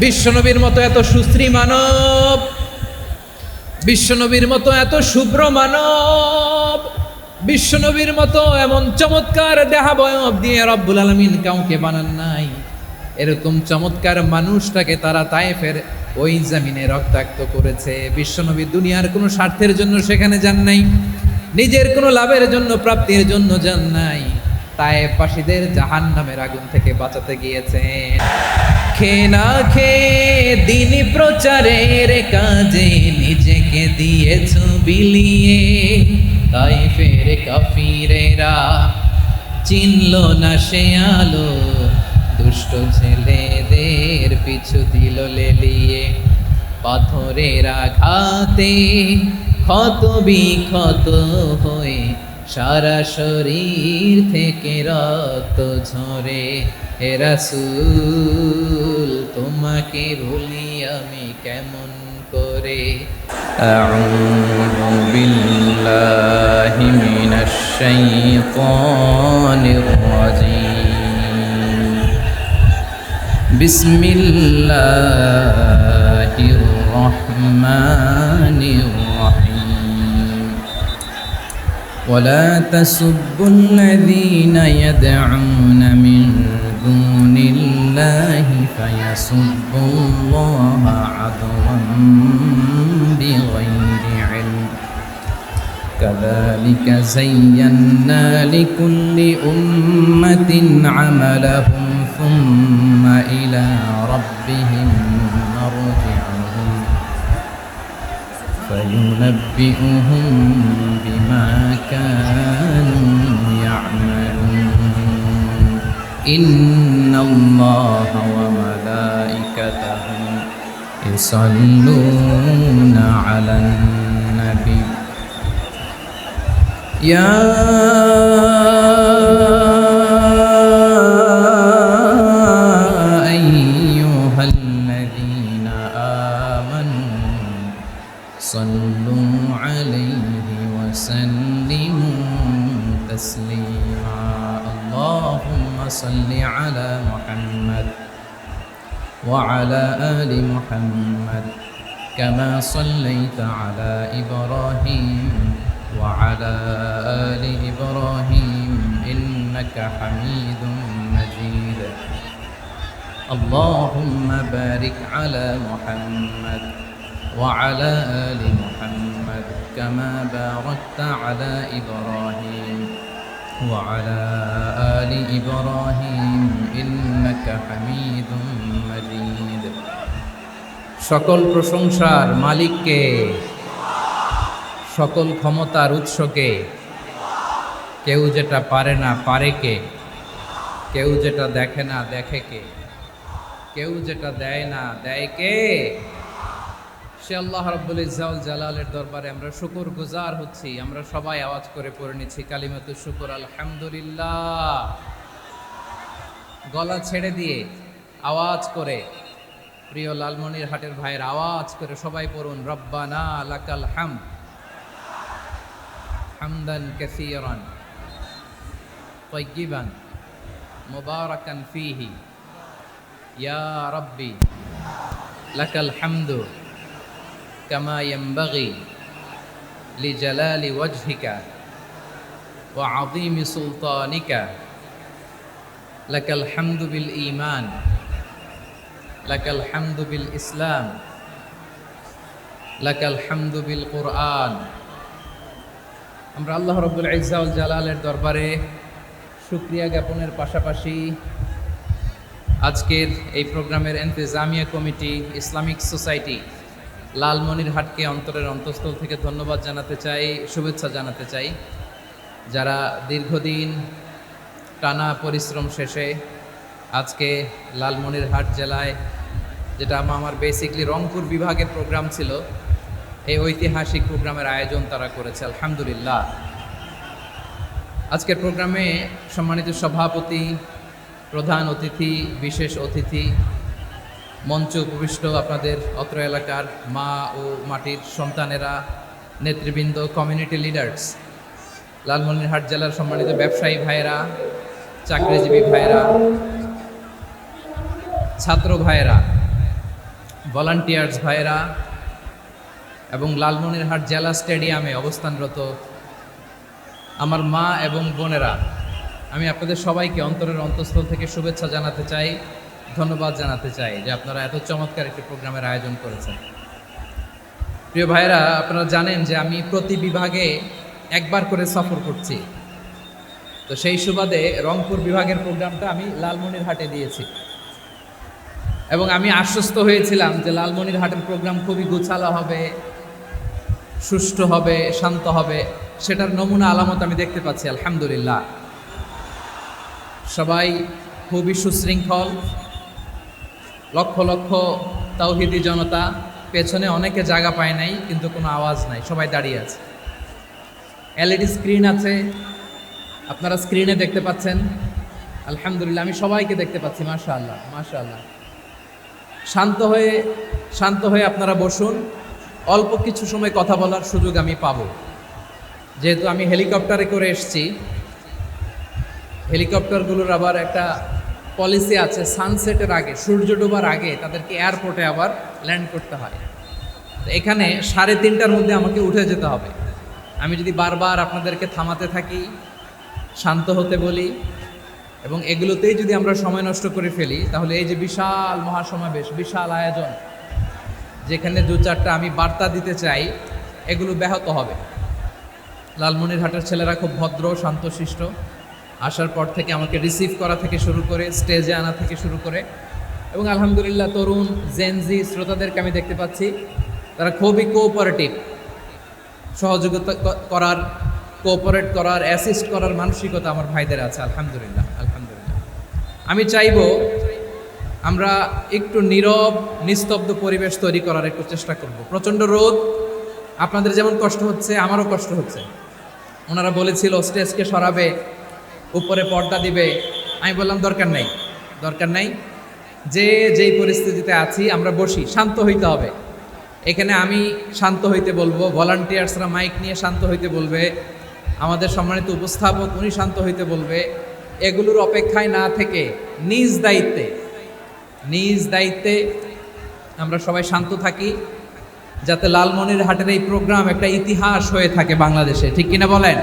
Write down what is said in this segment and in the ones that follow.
বিশ্বনবীর মতো এত সুশ্রী মানব, বিশ্বনবীর মতো এত শুভ্র মানব, বিশ্বনবীর মতো এমন চমৎকার দেহাবয়ব দিয়ে রব্বুল আলামিন কাউকে বানান নাই। এরকম চমৎকার মানুষটাকে তারা তায়েফের ওই জমিনে রক্তাক্ত করেছে। বিশ্বনবী দুনিয়ার কোনো স্বার্থের জন্য সেখানে যান নাই, নিজের কোনো লাভের জন্য, প্রাপ্তির জন্য যান নাই। তায়েফবাসীদের জাহান্নামের আগুন থেকে বাঁচাতে গিয়েছেন। খেয়ে না খেয়ে দিন প্রচারের কাজে নিজেকে দিয়েছ বিলিয়ে। তায়েফের কাফিরেরা চিনল না সে আলো, দুষ্ট ছেলেদের পিছু দিল লেলিয়ে। পাথরের আঘাতে ক্ষত বিক্ষত হয়ে সারা শরীর থেকে রক্ত ঝরে। হে রাসূল তোমাকে ভুলি আমি কেমন করে। আউযু বিল্লাহি মিনাশ শাইতানির রাজীম। বিসমিল্লাহির রহমানির রহিম। ওয়ালা তাসুব্বুল্লাযীনা ইয়াদউনা মিন দুনিল্লাহি ফায়াসুব্বুল্লাহা আদওয়ান বিগাইরি ইলম। কাযালিকা যায়্যান্না লিকুল্লি উম্মাতিন আমালাহুম সুম্মা ইলা রাব্বিহিম মারজি'ুহুম فينبئهم بما كانوا يعملون إن الله وملائكته يصلون على النبي يا أيها الذين آمنوا صلوا عليه وسلموا تسليما اللهم صل على محمد وعلى آل محمد كما صليت على إبراهيم وعلى آل إبراهيم إنك حميد مجيد اللهم بارك على محمد وعلى آل محمد كما باركت على إبراهيم وعلى آل إبراهيم إنك حميد مجيد সকল প্রশংসার মালিককে, সকল ক্ষমতার উৎসকে। কেউ যেটা পারে না পারে কে, কেউ যেটা দেখে না দেখে কে, কেউ যেটা দেয় না দেয় কে। সে আল্লাহ রাব্বুল ইজ্জত ওয়াল জালালের দরবারে আমরা শুকর গুজার হচ্ছি। আমরা সবাই আওয়াজ করে পড়ে নিচ্ছি কালিমাতুশ শুকর আলহামদুলিল্লাহ। গলা ছেড়ে দিয়ে আওয়াজ করে, প্রিয় লালমনিরহাটের ভাইয়ের আওয়াজ করে সবাই পড়ুন রব্বানা লাকাল হামদ হামদান কাসীরান তাইয়িবান মুবারাকান ফীহি ইয়া রাব্বি লাকাল হামদু কামা ইয়ানবাগি লিজালালি ওয়াজহিকা ওয়া আযীমি সুলতানিকা লাকাল হামদু বিল ঈমান লাকাল হামদু বিল ইসলাম লাকাল হামদু বিল কুরআন। আমরা আল্লাহ রাব্বুল ইজ্জত ওয়াল জালালের দরবারে শুকরিয়া জ্ঞাপনের পাশাপাশি আজকের এই প্রোগ্রামের ইন্তেজামিয়া কমিটি, ইসলামিক সোসাইটি লালমনিরহাটকে অন্তরের অন্তঃস্থল থেকে ধন্যবাদ জানাতে চাই, শুভেচ্ছা জানাতে চাই। যারা দীর্ঘদিন টানা পরিশ্রম শেষে আজকে লালমনিরহাট জেলায়, যেটা আমার বেসিকলি রংপুর বিভাগের প্রোগ্রাম ছিল, এই ঐতিহাসিক প্রোগ্রামের আয়োজন তারা করেছে, আলহামদুলিল্লাহ। আজকের প্রোগ্রামে সম্মানিত সভাপতি, প্রধান অতিথি, বিশেষ অতিথি, মঞ্চে উপবিষ্ট আপনাদের অত্র এলাকার মা ও মাটির সন্তানেরা, নেতৃবৃন্দ, কমিউনিটি লিডার্স, লালমনিরহাট জেলার সম্মানিত ব্যবসায়ী ভাইয়েরা, চাকরিজীবী ভাইয়েরা, ছাত্র ভাইয়েরা, ভলান্টিয়ার্স ভাইরা এবং লালমনিরহাট জেলা স্টেডিয়ামে অবস্থানরত আমার মা এবং বোনেরা, আমি আপনাদের সবাইকে অন্তরের অন্তঃস্থল থেকে শুভেচ্ছা জানাতে চাই, ধন্যবাদ জানাতে চাই যে আপনারা এত চমৎকার একটি প্রোগ্রামের আয়োজন করেছেন। প্রিয় ভাইরা, আপনারা জানেন যে আমি প্রতি বিভাগে একবার করে সফর করছি। তো সেই সুবাদে রংপুর বিভাগের প্রোগ্রামটা আমি লালমনিরহাটে দিয়েছি এবং আমি আশ্বস্ত হয়েছিলাম যে লালমনিরহাটের প্রোগ্রাম খুবই গুছালো হবে, সুষ্ঠু হবে, শান্ত হবে। সেটার নমুনা আলামত আমি দেখতে পাচ্ছি, আলহামদুলিল্লাহ। সবাই খুবই সুশৃঙ্খল, লক্ষ লক্ষ তাওহীদি জনতা, পেছনে অনেকে জায়গা পায় নাই কিন্তু কোনো আওয়াজ নাই, সবাই দাঁড়িয়ে আছে। এলইডি স্ক্রিন আছে, আপনারা স্ক্রিনে দেখতে পাচ্ছেন, আলহামদুলিল্লাহ। আমি সবাইকে দেখতে পাচ্ছি, মাশাআল্লাহ মাশাআল্লাহ। শান্ত হয়ে আপনারা বসুন, অল্প কিছু সময় কথা বলার সুযোগ আমি পাবো। যেহেতু আমি হেলিকপ্টারে করে এসেছি, হেলিকপ্টারগুলোর আবার একটা পলিসি আছে, সানসেটের আগে, সূর্য ডোবার আগে তাদেরকে এয়ারপোর্টে আবার ল্যান্ড করতে হয়। তো এখানে 3:30টার মধ্যে আমাকে উঠে যেতে হবে। আমি যদি বারবার আপনাদেরকে থামাতে থাকি, শান্ত হতে বলি এবং এগুলোতেই যদি আমরা সময় নষ্ট করে ফেলি, তাহলে এই যে বিশাল মহাসমাবেশ, বিশাল আয়োজন, যেখানে 2-4টা আমি বার্তা দিতে চাই, এগুলো ব্যাহত হবে। লালমনিরহাটের ছেলেরা খুব ভদ্র, শান্তশিষ্ট। আসার পর থেকে আমাকে রিসিভ করা থেকে শুরু করে স্টেজে আনা থেকে শুরু করে, এবং আলহামদুলিল্লাহ তরুণ জেনজি শ্রোতাদেরকে আমি দেখতে পাচ্ছি, তারা খুবই কোঅপারেটিভ। সহযোগিতা করার, কোঅপারেট করার, অ্যাসিস্ট করার মানসিকতা আমার ভাইদের আছে, আলহামদুলিল্লাহ আলহামদুলিল্লাহ। আমি চাইবো আমরা একটু নীরব নিস্তব্ধ পরিবেশ তৈরি করার একটু চেষ্টা করব। প্রচণ্ড রোদ, আপনাদের যেমন কষ্ট হচ্ছে আমারও কষ্ট হচ্ছে। ওনারা বলেছিল স্টেজকে সরাবে, উপরে পর্দা দিবে। আমি বললাম দরকার নাই, যেই পরিস্থিতিতে আছি আমরা বসি, শান্ত হইতে হবে। এখানে আমি শান্ত হইতে বলবো, ভলান্টিয়ার্সরা মাইক নিয়ে শান্ত হইতে বলবে, আমাদের সম্মানিত উপস্থাপক উনি শান্ত হইতে বলবে। এগুলোর অপেক্ষায় না থেকে নিজ দায়িত্বে আমরা সবাই শান্ত থাকি, যাতে লালমনিরহাটের এই প্রোগ্রাম একটা ইতিহাস হয়ে থাকে বাংলাদেশে, ঠিক কিনা বলেন?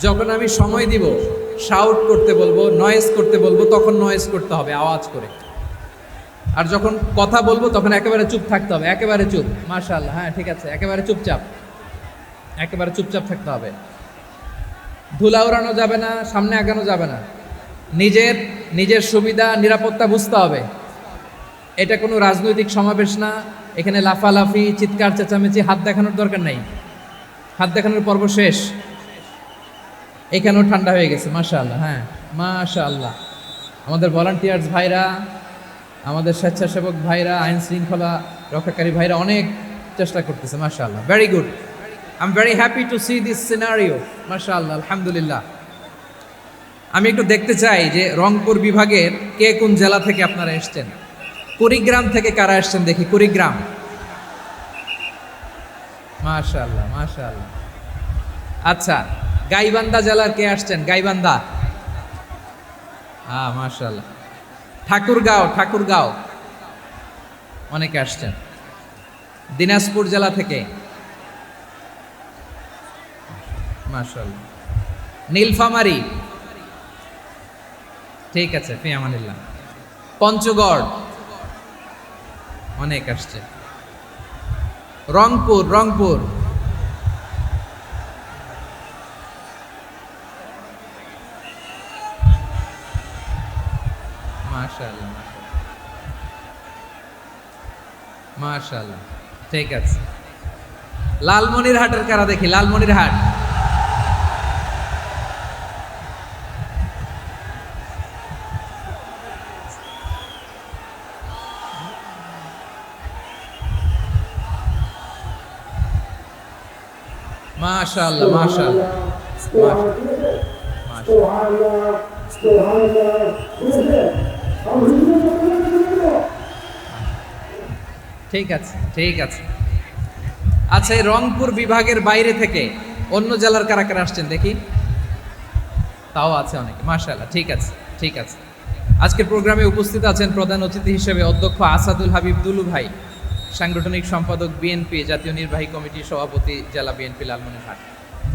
যখন আমি সময় দিব, শাউট করতে বলবো, নয়েজ করতে বলবো, তখন নয়েজ করতে হবে আওয়াজ করে। আর যখন কথা বলবো তখন একেবারে চুপ থাকতে হবে, একেবারে চুপ। মাশাআল্লাহ, হ্যাঁ ঠিক আছে, একেবারে চুপচাপ থাকতে হবে। ধুলা উড়ানো যাবে না, সামনে আগানো যাবে না। নিজের সুবিধা নিরাপত্তা বুঝতে হবে। এটা কোনো রাজনৈতিক সমাবেশ না, এখানে লাফালাফি, চিৎকার চেঁচামেচি, হাত দেখানোর দরকার নাই। হাত দেখানোর পর্ব শেষ। এখানেও ঠান্ডা হয়ে গেছে, মাশাআল্লাহ, হ্যাঁ মাশাআল্লাহ। আমাদের ভলান্টিয়ার্স ভাইরা, আমাদের স্বেচ্ছাসেবক ভাইরা, আইন শৃঙ্খলা রক্ষাকারী ভাইরা অনেক চেষ্টা করতেছে, মাশাআল্লাহ, very good. I am very happy to C this scenario, মাশাআল্লাহ, আলহামদুলিল্লাহ। আমি একটু দেখতে চাই যে রংপুর বিভাগের কে কোন জেলা থেকে আপনারা এসছেন। কুড়িগ্রাম থেকে কারা এসছেন দেখি, কুড়িগ্রাম, মাশাআল্লাহ মাশাআল্লাহ। আচ্ছা, গাইবান্ধা জেলার কে আসছেন? গাইবান্ধা, হ্যাঁ মাশাআল্লাহ। ঠাকুরগাঁও অনেকে আসছেন। দিনাজপুর জেলা থেকে, মাশাআল্লাহ। নীলফামারী, ঠিক আছে, ফি আমানিল্লাহ। পঞ্চগড় অনেক আসছে। রংপুর, মাশাআল্লাহ, ঠিক আছে। লালমনিরহাটের কারা দেখি, লালমনিরহাট, মাশাআল্লাহ মাশাআল্লাহ ঠিক আছে। আচ্ছা, এই রংপুর বিভাগের বাইরে থেকে অন্য জেলার কারা কারা আসছেন দেখি, তাও আছে অনেকে, মাশাআল্লাহ, ঠিক আছে। আজকের প্রোগ্রামে উপস্থিত আছেন প্রধান অতিথি হিসেবে অধ্যক্ষ আসাদুল হাবিব দুলু ভাই, সাংগঠনিক সম্পাদক বিএনপি, জাতীয় নির্বাহী কমিটির সভাপতি, জেলা বিএনপি লালমনিরহাট।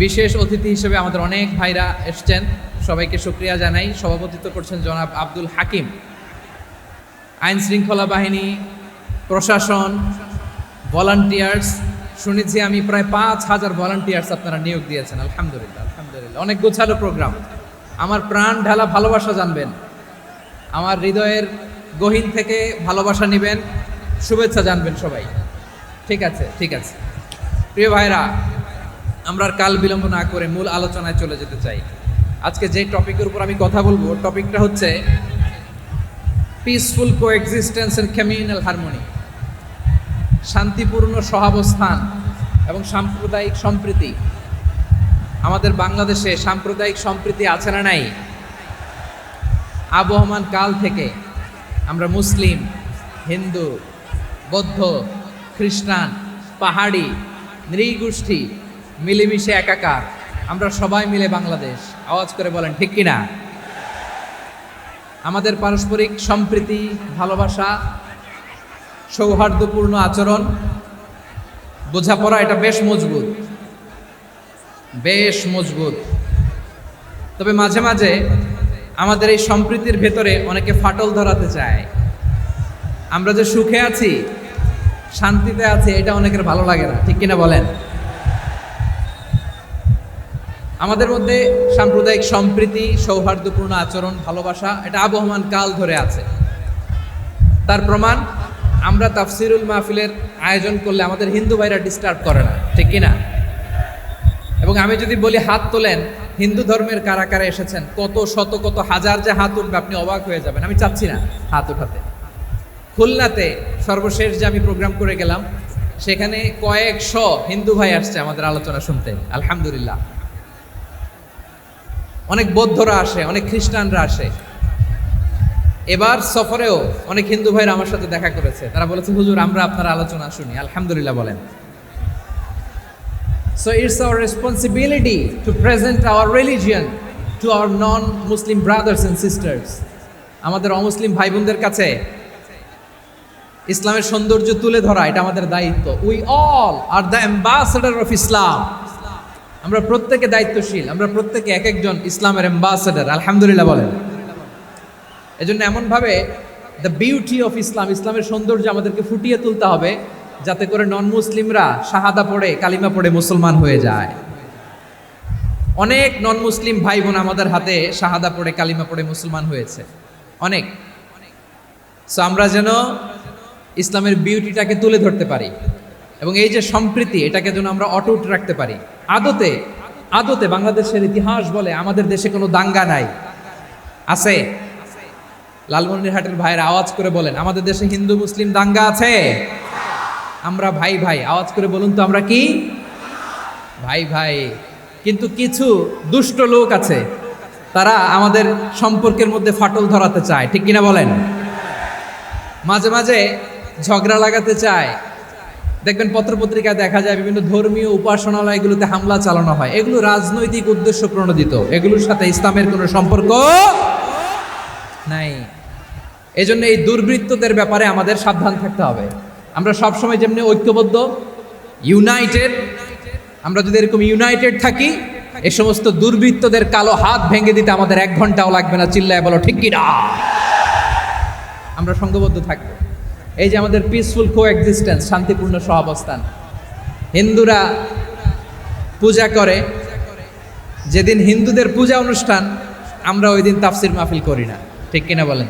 বিশেষ অতিথি হিসেবে আমাদের অনেক ভাইরা এসছেন, সবাইকে শুকরিয়া জানাই। সভাপতিত্ব করছেন জনাব আব্দুল হাকিম। আইন শৃঙ্খলা বাহিনী, প্রশাসন, ভলান্টিয়ার্স, শুনেছি আমি প্রায় 5,000 ভলান্টিয়ার্স আপনারা নিয়োগ দিয়েছেন। আলহামদুলিল্লাহ, আলহামদুলিল্লাহ। অনেক গোছালো প্রোগ্রাম। আমার প্রাণ ঢালা ভালোবাসা জানবেন, আমার হৃদয়ের গহীন থেকে ভালোবাসা নেবেন, শুভেচ্ছা জানবেন সবাই। ঠিক আছে, ঠিক আছে। প্রিয় ভাইরা, আমরা আর কাল বিলম্ব না করে মূল আলোচনায় চলে যেতে চাই। আজকে যে টপিকের উপর আমি কথা বলবো, টপিকটা হচ্ছে peaceful coexistence and communal harmony, শান্তিপূর্ণ সহাবস্থান এবং সাম্প্রদায়িক সম্প্রীতি। আমাদের বাংলাদেশে সাম্প্রদায়িক সম্প্রীতি আছে না নাই? আবহমান কাল থেকে আমরা মুসলিম, হিন্দু, বৌদ্ধ, খ্রিস্টান, পাহাড়ি, নৃগোষ্ঠী মিলেমিশে একাকার, আমরা সবাই মিলে বাংলাদেশ। আওয়াজ করে বলেন ঠিক কিনা? আমাদের পারস্পরিক সম্প্রীতি, ভালোবাসা, সৌহার্দ্যপূর্ণ আচরণ, বোঝাপড়া, এটা বেশ মজবুত, বেশ মজবুত। তবে মাঝে মাঝে আমাদের এই সম্প্রীতির ভেতরে অনেকে ফাটল ধরাতে চায়। আমরা যে সুখে আছি, শান্তিতে আছি, এটা অনেকের ভালো লাগে না, ঠিক কিনা বলেন? আমাদের মধ্যে সাম্প্রদায়িক সম্প্রীতি, সৌহার্দ্যপূর্ণ আচরণ, ভালোবাসা, এটা আবহমান কাল ধরে আছে। তার প্রমাণ, আমরা তাফসিরুল মাহফিলের আয়োজন করলে আমাদের হিন্দু ভাইরা ডিস্টার্ব করে না, ঠিক কিনা? এবং আমি যদি বলি হাত তোলেন, হিন্দু ধর্মের কারা কারা এসেছেন, কত শত কত হাজার যে হাত উঠবে, আপনি অবাক হয়ে যাবেন। আমি চাচ্ছি না হাত উঠাতে। খুলনাতে সর্বশেষ যে আমি প্রোগ্রাম করে গেলাম, সেখানে কয়েকশো হিন্দু ভাই আসছে আমাদের আলোচনা শুনতে, আলহামদুলিল্লাহ। অনেক বৌদ্ধরা আসে, অনেক খ্রিস্টানরা আসে। এবার সফরেও অনেক হিন্দু ভাইরা আমার সাথে দেখা করেছে। তারা বলেছে, হুজুর আমরা আপনার আলোচনা শুনি। আলহামদুলিল্লাহ বলেন। So it's our responsibility to present our religion to our non-Muslim brothers and sisters. আমাদের অমুসলিম ভাই বোনদের কাছে ইসলামের সৌন্দর্য তুলে ধরা, এটা আমাদের দায়িত্ব। We all are the ambassador of Islam. আমরা প্রত্যেকে দায়িত্বশীল, আমরা প্রত্যেকে এক একজন ইসলামের অ্যাম্বাসেডর। আলহামদুলিল্লাহ বলেন। এজন্য এমনভাবে দ্য বিউটি অফ ইসলাম, ইসলামের সৌন্দর্য আমাদেরকে ফুটিয়ে তুলতে হবে, যাতে করে নন মুসলিমরা শাহাদা পড়ে, কালিমা পড়ে মুসলমান হয়ে যায়। অনেক নন মুসলিম ভাই বোন আমাদের হাতে শাহাদা পড়ে, কালিমা পড়ে মুসলমান হয়েছে, অনেক। সো আমরা যেন ইসলামের বিউটিটাকে তুলে ধরতে পারি এবং এই যে সম্প্রীতি, এটাকে যেন আমরা অটুট রাখতে পারি। আদতে আদতে বাংলাদেশের ইতিহাস বলে আমাদের দেশে কোনো দাঙ্গা নাই, আছে? লালমনিরহাটের ভাইয়ের আওয়াজ করে বলেন, আমাদের দেশে হিন্দু মুসলিম দাঙ্গা আছে? আমরা ভাই ভাই, আওয়াজ করে বলুন তো, আমরা কি ভাই ভাই? কিন্তু কিছু দুষ্ট লোক আছে, তারা আমাদের সম্পর্কের মধ্যে ফাটল ধরাতে চায়, ঠিক কিনা বলেন? মাঝে মাঝে ঝগড়া লাগাতে চায়। দেখবেন পত্রপত্রিকায় দেখা যায় বিভিন্ন ধর্মীয় উপাসনালয়গুলোতে হামলা চালানো হয়। এগুলো রাজনৈতিক উদ্দেশ্য প্রণোদিত, এগুলোর সাথে ইসলামের কোনো সম্পর্ক নাই। এজন্য এই দুর্বৃত্তদের ব্যাপারে আমাদের সাবধান থাকতে হবে। আমরা সবসময় যেমনি ঐক্যবদ্ধ, ইউনাইটেড, আমরা যদি এরকম ইউনাইটেড থাকি, এই সমস্ত দুর্বৃত্তদের কালো হাত ভেঙে দিতে আমাদের 1 ঘন্টাও লাগবে না। চিল্লায় বলো ঠিক কিনা? আমরা সংঘবদ্ধ থাকবো। এই যে আমাদের পিসফুল কোএক্সিস্টেন্স, শান্তিপূর্ণ সহাবস্থান। হিন্দুরা পূজা করে, যেদিন হিন্দুদের পূজা অনুষ্ঠান, আমরা ওই দিন তাফসির মাহফিল করি না, ঠিক কিনা বলেন?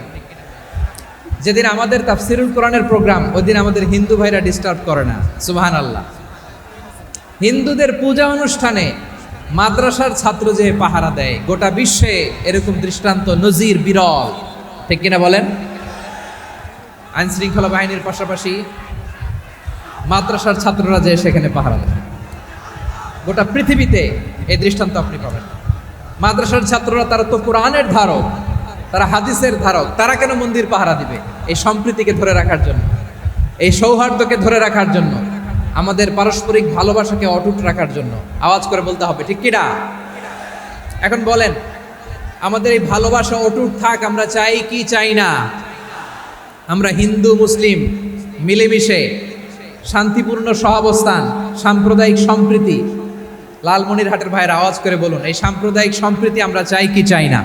যেদিন আমাদের তাফসিরুল কোরআনের প্রোগ্রাম, ওই দিন আমাদের হিন্দু ভাইরা ডিস্টার্ব করে না। সুবহানাল্লাহ। হিন্দুদের পূজা অনুষ্ঠানে মাদ্রাসার ছাত্র যে পাহারা দেয়, গোটা বিশ্বে এরকম দৃষ্টান্ত নজির বিরল, ঠিক কিনা বলেন? আইন শৃঙ্খলা বাহিনীর পাশাপাশি মাদ্রাসার ছাত্ররা যে সেখানে পাহারা দেয়, গোটা পৃথিবীতে এই দৃষ্টান্ত আপনি পাবেন। মাদ্রাসার ছাত্ররা, তারা তো কোরআনের ধারক, তারা হাদিসের ধারক, তারা কেন মন্দির পাহারা দিবে? এই সম্প্রীতিকে ধরে রাখার জন্য, এই সৌহার্দ্যকে ধরে রাখার জন্য, আমাদের পারস্পরিক ভালোবাসাকে অটুট রাখার জন্য। আওয়াজ করে বলতে হবে ঠিক কিনা? এখন বলেন, আমাদের এই ভালোবাসা অটুট থাক, আমরা চাই কি চাই না? আমরা হিন্দু মুসলিম মিলেমিশে শান্তিপূর্ণ সহাবস্থান, সাম্প্রদায়িক সম্প্রীতি। লালমনিরহাটের ভাইয়ের আওয়াজ করে বলুন, এই সাম্প্রদায়িক সম্প্রীতি আমরা চাই কি চাই না?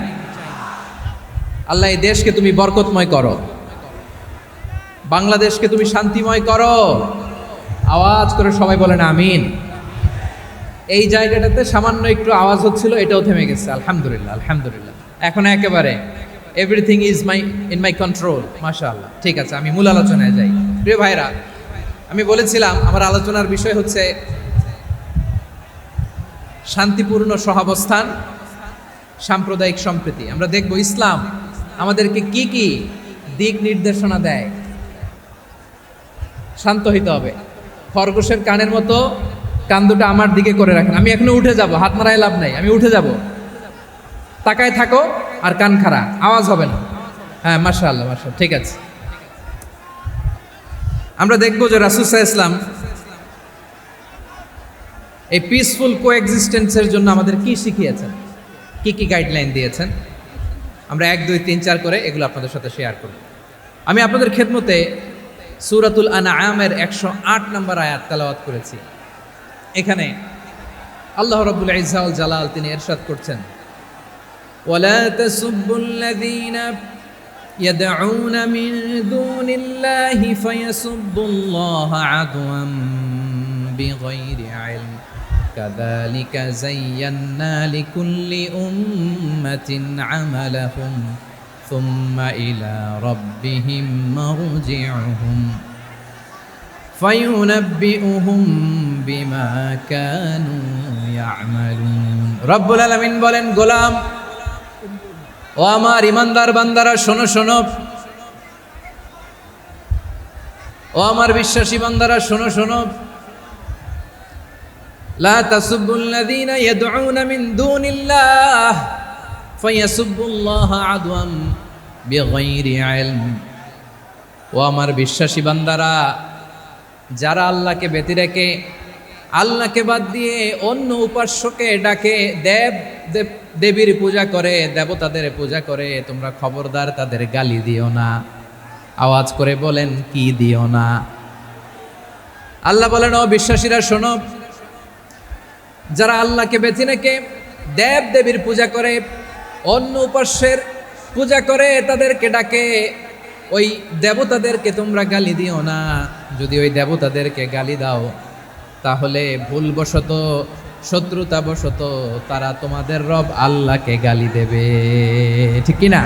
আল্লাহ এই দেশকে তুমি বরকতময় করো, বাংলাদেশকে তুমি শান্তিময় করো। আওয়াজ করে সবাই বলেন আমিন। এই জায়গাটাতে সামান্য একটু আওয়াজ হচ্ছিল, এটাও থেমে গেছে। আলহামদুলিল্লাহ, আলহামদুলিল্লাহ। এখন একেবারে everything is in my control. মাশাআল্লাহ। ঠিক আছে, আমি মূল আলোচনায় যাই। প্রিয় ভাইরা, আমি বলেছিলাম আমার আলোচনার বিষয় হচ্ছে শান্তিপূর্ণ সহাবস্থান, সাম্প্রদায়িক সম্প্রীতি। আমরা দেখব ইসলাম আমাদেরকে কি কি দিক নির্দেশনা দেয়। শান্ত হইতে হবে। খরগোশের কানের মতো কান দুটো আমার দিকে করে রাখেন। আমি এখনো উঠে যাব, হাত মারায় লাভ নাই, আমি উঠে যাব। তাকায় থাকো আর কান খাড়া, আওয়াজ হবে না। হ্যাঁ, মাশাআল্লাহ, মাশাআল্লাহ, ঠিক আছে। আমরা দেখবো যে রাসূল সাল্লাল্লাহু আলাইহি ওয়াসাল্লাম এই পিসফুল কোএক্সিস্টেন্সের জন্য আমাদের কি শিখিয়েছেন, কি কি গাইডলাইন দিয়েছেন। আমরা 1, 2, 3, 4 করে এগুলো আপনাদের সাথে শেয়ার করব। আমি আপনাদের খেদমতে সূরাতুল আনআমের 108 নম্বর আয়াত তেলাওয়াত করেছি। এখানে আল্লাহ রাব্বুল ইজ্জা ওয়াল জালাল তিনি ইরশাদ করছেন, ওয়ালা তাসুব্বুল্লাযীনা ইয়াদউনা মিন দুনিল্লাহি ফায়াসুব্বুল্লাহা আদওয়ান বিগাইরি ইলম কাযালিকা যায়্যান্না লিকুল্লি উম্মাতিন আমালাহুম সুম্মা ইলা রাব্বিহিম মারজিউহুম ফায়ুনাব্বিউহুম বিমা কানু ইয়ামালুন। রব্বুল আলামিন বলেন, গোলাম ও আমার ইমানদার বান্দারা, শোনো শোনো। ও আমার বিশ্বাসী বান্দারা, শোনো শোনো। লা তাসুব্বুল্লাযীনা ইয়াদউনা মিন দুনিল্লাহ ফায়াসুব্বুল্লাহা আদওয়াম বিগাইরি ইলম। ও আমার বিশ্বাসী বান্দারা, যারা আল্লাহকে ব্যতি রেখে, আল্লাহকে বাদ দিয়ে অন্য উপাস্যকে ডাকে, দেবীর পূজা করে, দেবতাদের পূজা করে, তোমরা খবরদার তাদের গালি দিও না। আওয়াজ করে বলেন, কি দিও না? আল্লাহ বলেন, ও বিশ্বাসীরা শোনো, যারা আল্লাহকে বেছে রেখে দেবীর পূজা করে, অন্য উপাস্যের পূজা করে, তাদেরকে ডাকে, ওই দেবতাদেরকে তোমরা গালি দিও না। যদি ওই দেবতাদেরকে গালি দাও, তাহলে ভুলবশত, শত্রুতাবশত তারা তোমাদের রব আল্লাহকে গালি দেবে। ঠিক কি না?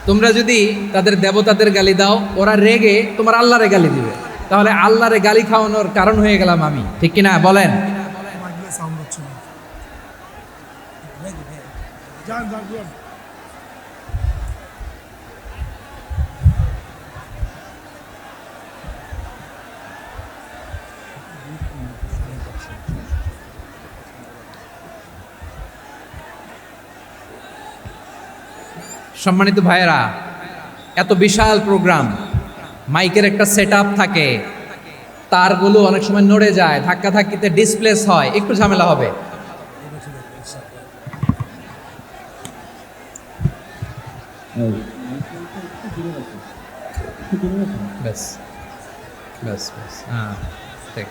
তোমরা যদি তাদের দেবতাদের গালি দাও, ওরা রেগে তোমার আল্লাহরে গালি দিবে, তাহলে আল্লাহরে গালি খাওয়ানোর কারণ হয়ে গেলাম আমি। ঠিক কি না বলেন? সম্মানিত ভাইয়েরা, এত বিশাল প্রোগ্রাম, মাইকের একটা সেটআপ থাকে, তারগুলো অনেক সময় নড়ে যায়, ধাক্কা ধাক্কিতে ডিসপ্লেস হয়, একটু ঝামেলা হবে। ব্যাস ব্যাস ব্যাস, হ্যাঁ ঠিক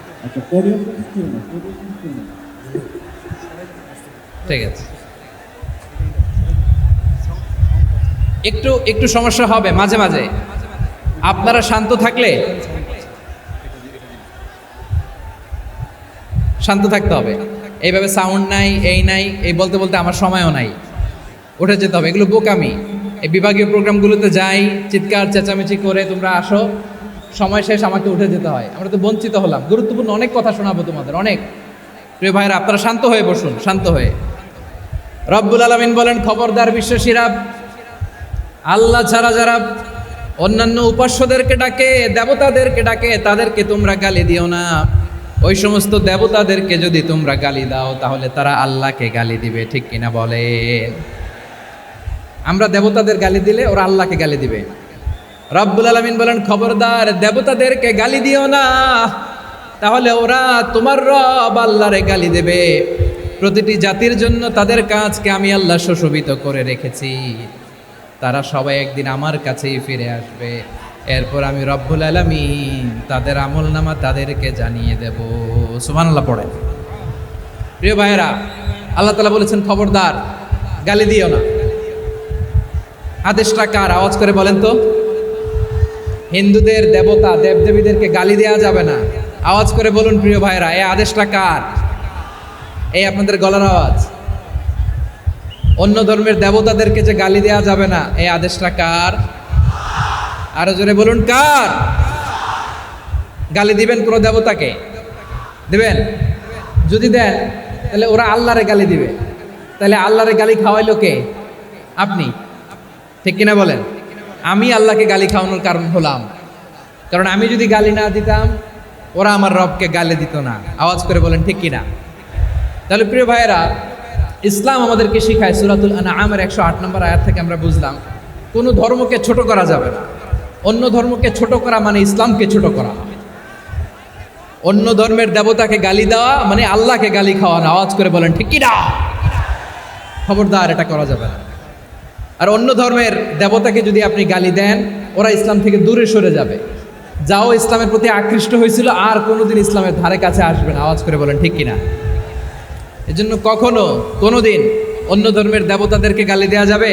ঠিক আছে। একটু একটু সমস্যা হবে মাঝে মাঝে, আপনারা শান্ত থাকলে, শান্ত থাকতে হবে। এইভাবে সাউন্ড নাই, এই নাই, এই বলতে বলতে আমার সময়ও নাই, উঠে যেতে হবে। এগুলো বোকামি। এই বিভাগীয় প্রোগ্রামগুলোতে যাই, চিৎকার চেঁচামেচি করে তোমরা আসো, সময় শেষ, আমাকে উঠে যেতে হয়। আমরা তো বঞ্চিত হলাম। গুরুত্বপূর্ণ অনেক কথা শোনাবো তোমাদের, অনেক। প্রিয় ভাইরা, আপনারা শান্ত হয়ে বসুন, শান্ত হয়ে। রব্বুল আলামিন বলেন, খবরদার বিশ্বাসীরা, আল্লাহ ছাড়া যারা অন্যান্য উপাস্যদেরকে ডাকে, দেবতাদেরকে ডাকে, তাদেরকে তোমরা গালি দিও না। ওই সমস্ত দেবতাদেরকে যদি তোমরা গালি দাও, তাহলে তারা আল্লাহকে গালি দিবে। ঠিক কিনা বলেন? আমরা দেবতাদের গালি দিলে ওরা আল্লাহকে গালি দিবে। রব্বুল আলামিন বলেন, খবরদার দেবতাদেরকে গালি দিও না, তাহলে ওরা তোমার রব আল্লাহরে গালি দেবে। প্রতিটি জাতির জন্য তাদের কাজকে আমি আল্লাহ সুশোভিত করে রেখেছি। তারা সবাই একদিন আমার কাছেই ফিরে আসবে। এরপর আমি রব্বুল আলামিন তাদের আমলনামা তাদেরকে জানিয়ে দেব। সুবহানাল্লাহ পড়ে। প্রিয় ভাইয়েরা, আল্লাহ তাআলা বলেছেন খবরদার গালি দিও না। আদেশটা কার? আওয়াজ করে বলেন তো। হিন্দুদের দেবতা দেবদেবীদেরকে গালি দেওয়া যাবে না। আওয়াজ করে বলুন প্রিয় ভাইয়েরা, এই আদেশটা কার? এই আপনাদের গলার আওয়াজ। অন্য ধর্মের দেবতাদেরকে যে গালি দেওয়া যাবে না, এই আদেশটা কার? আরো জোরে বলুন কার? গালি দিবেন কোন দেবতাকে? দিবেন? যদি দেন তাহলে ওরা আল্লাহরে গালি দিবে। তাহলে আল্লাহরে গালি খাওয়াইলো কে? আপনি। ঠিক কিনা বলেন? আমি আল্লাহকে গালি খাওয়ানোর কারণ হলাম। কারণ আমি যদি গালি না দিতাম, ওরা আমার রবকে গালি দিত না। আওয়াজ করে বলেন ঠিক কিনা? তাহলে প্রিয় ভাইয়েরা, ইসলাম আমাদেরকে শিখায়, সূরাতুল আনআমের 108 নম্বর আয়াত থেকে আমরা বুঝলাম কোনো ধর্মকে ছোট করা যাবে না। অন্য ধর্মকে ছোট করা মানে ইসলামকে ছোট করা। অন্য ধর্মের দেবতাকে গালি দেওয়া মানে আল্লাহকে গালি খাওয়ানো। আওয়াজ করে বলেন ঠিক কিনা? খবরদার, এটা করা যাবে না। আর অন্য ধর্মের দেবতাকে যদি আপনি গালি দেন, ওরা ইসলাম থেকে দূরে সরে যাবে। যাও ইসলামের প্রতি আকৃষ্ট হয়েছিল আর কোনোদিন ইসলামের ধারে কাছে আসবে না। আওয়াজ করে বলেন ঠিক কিনা? এজন্য কখনো কোনোদিন অন্য ধর্মের দেবতাদেরকে গালি দেওয়া যাবে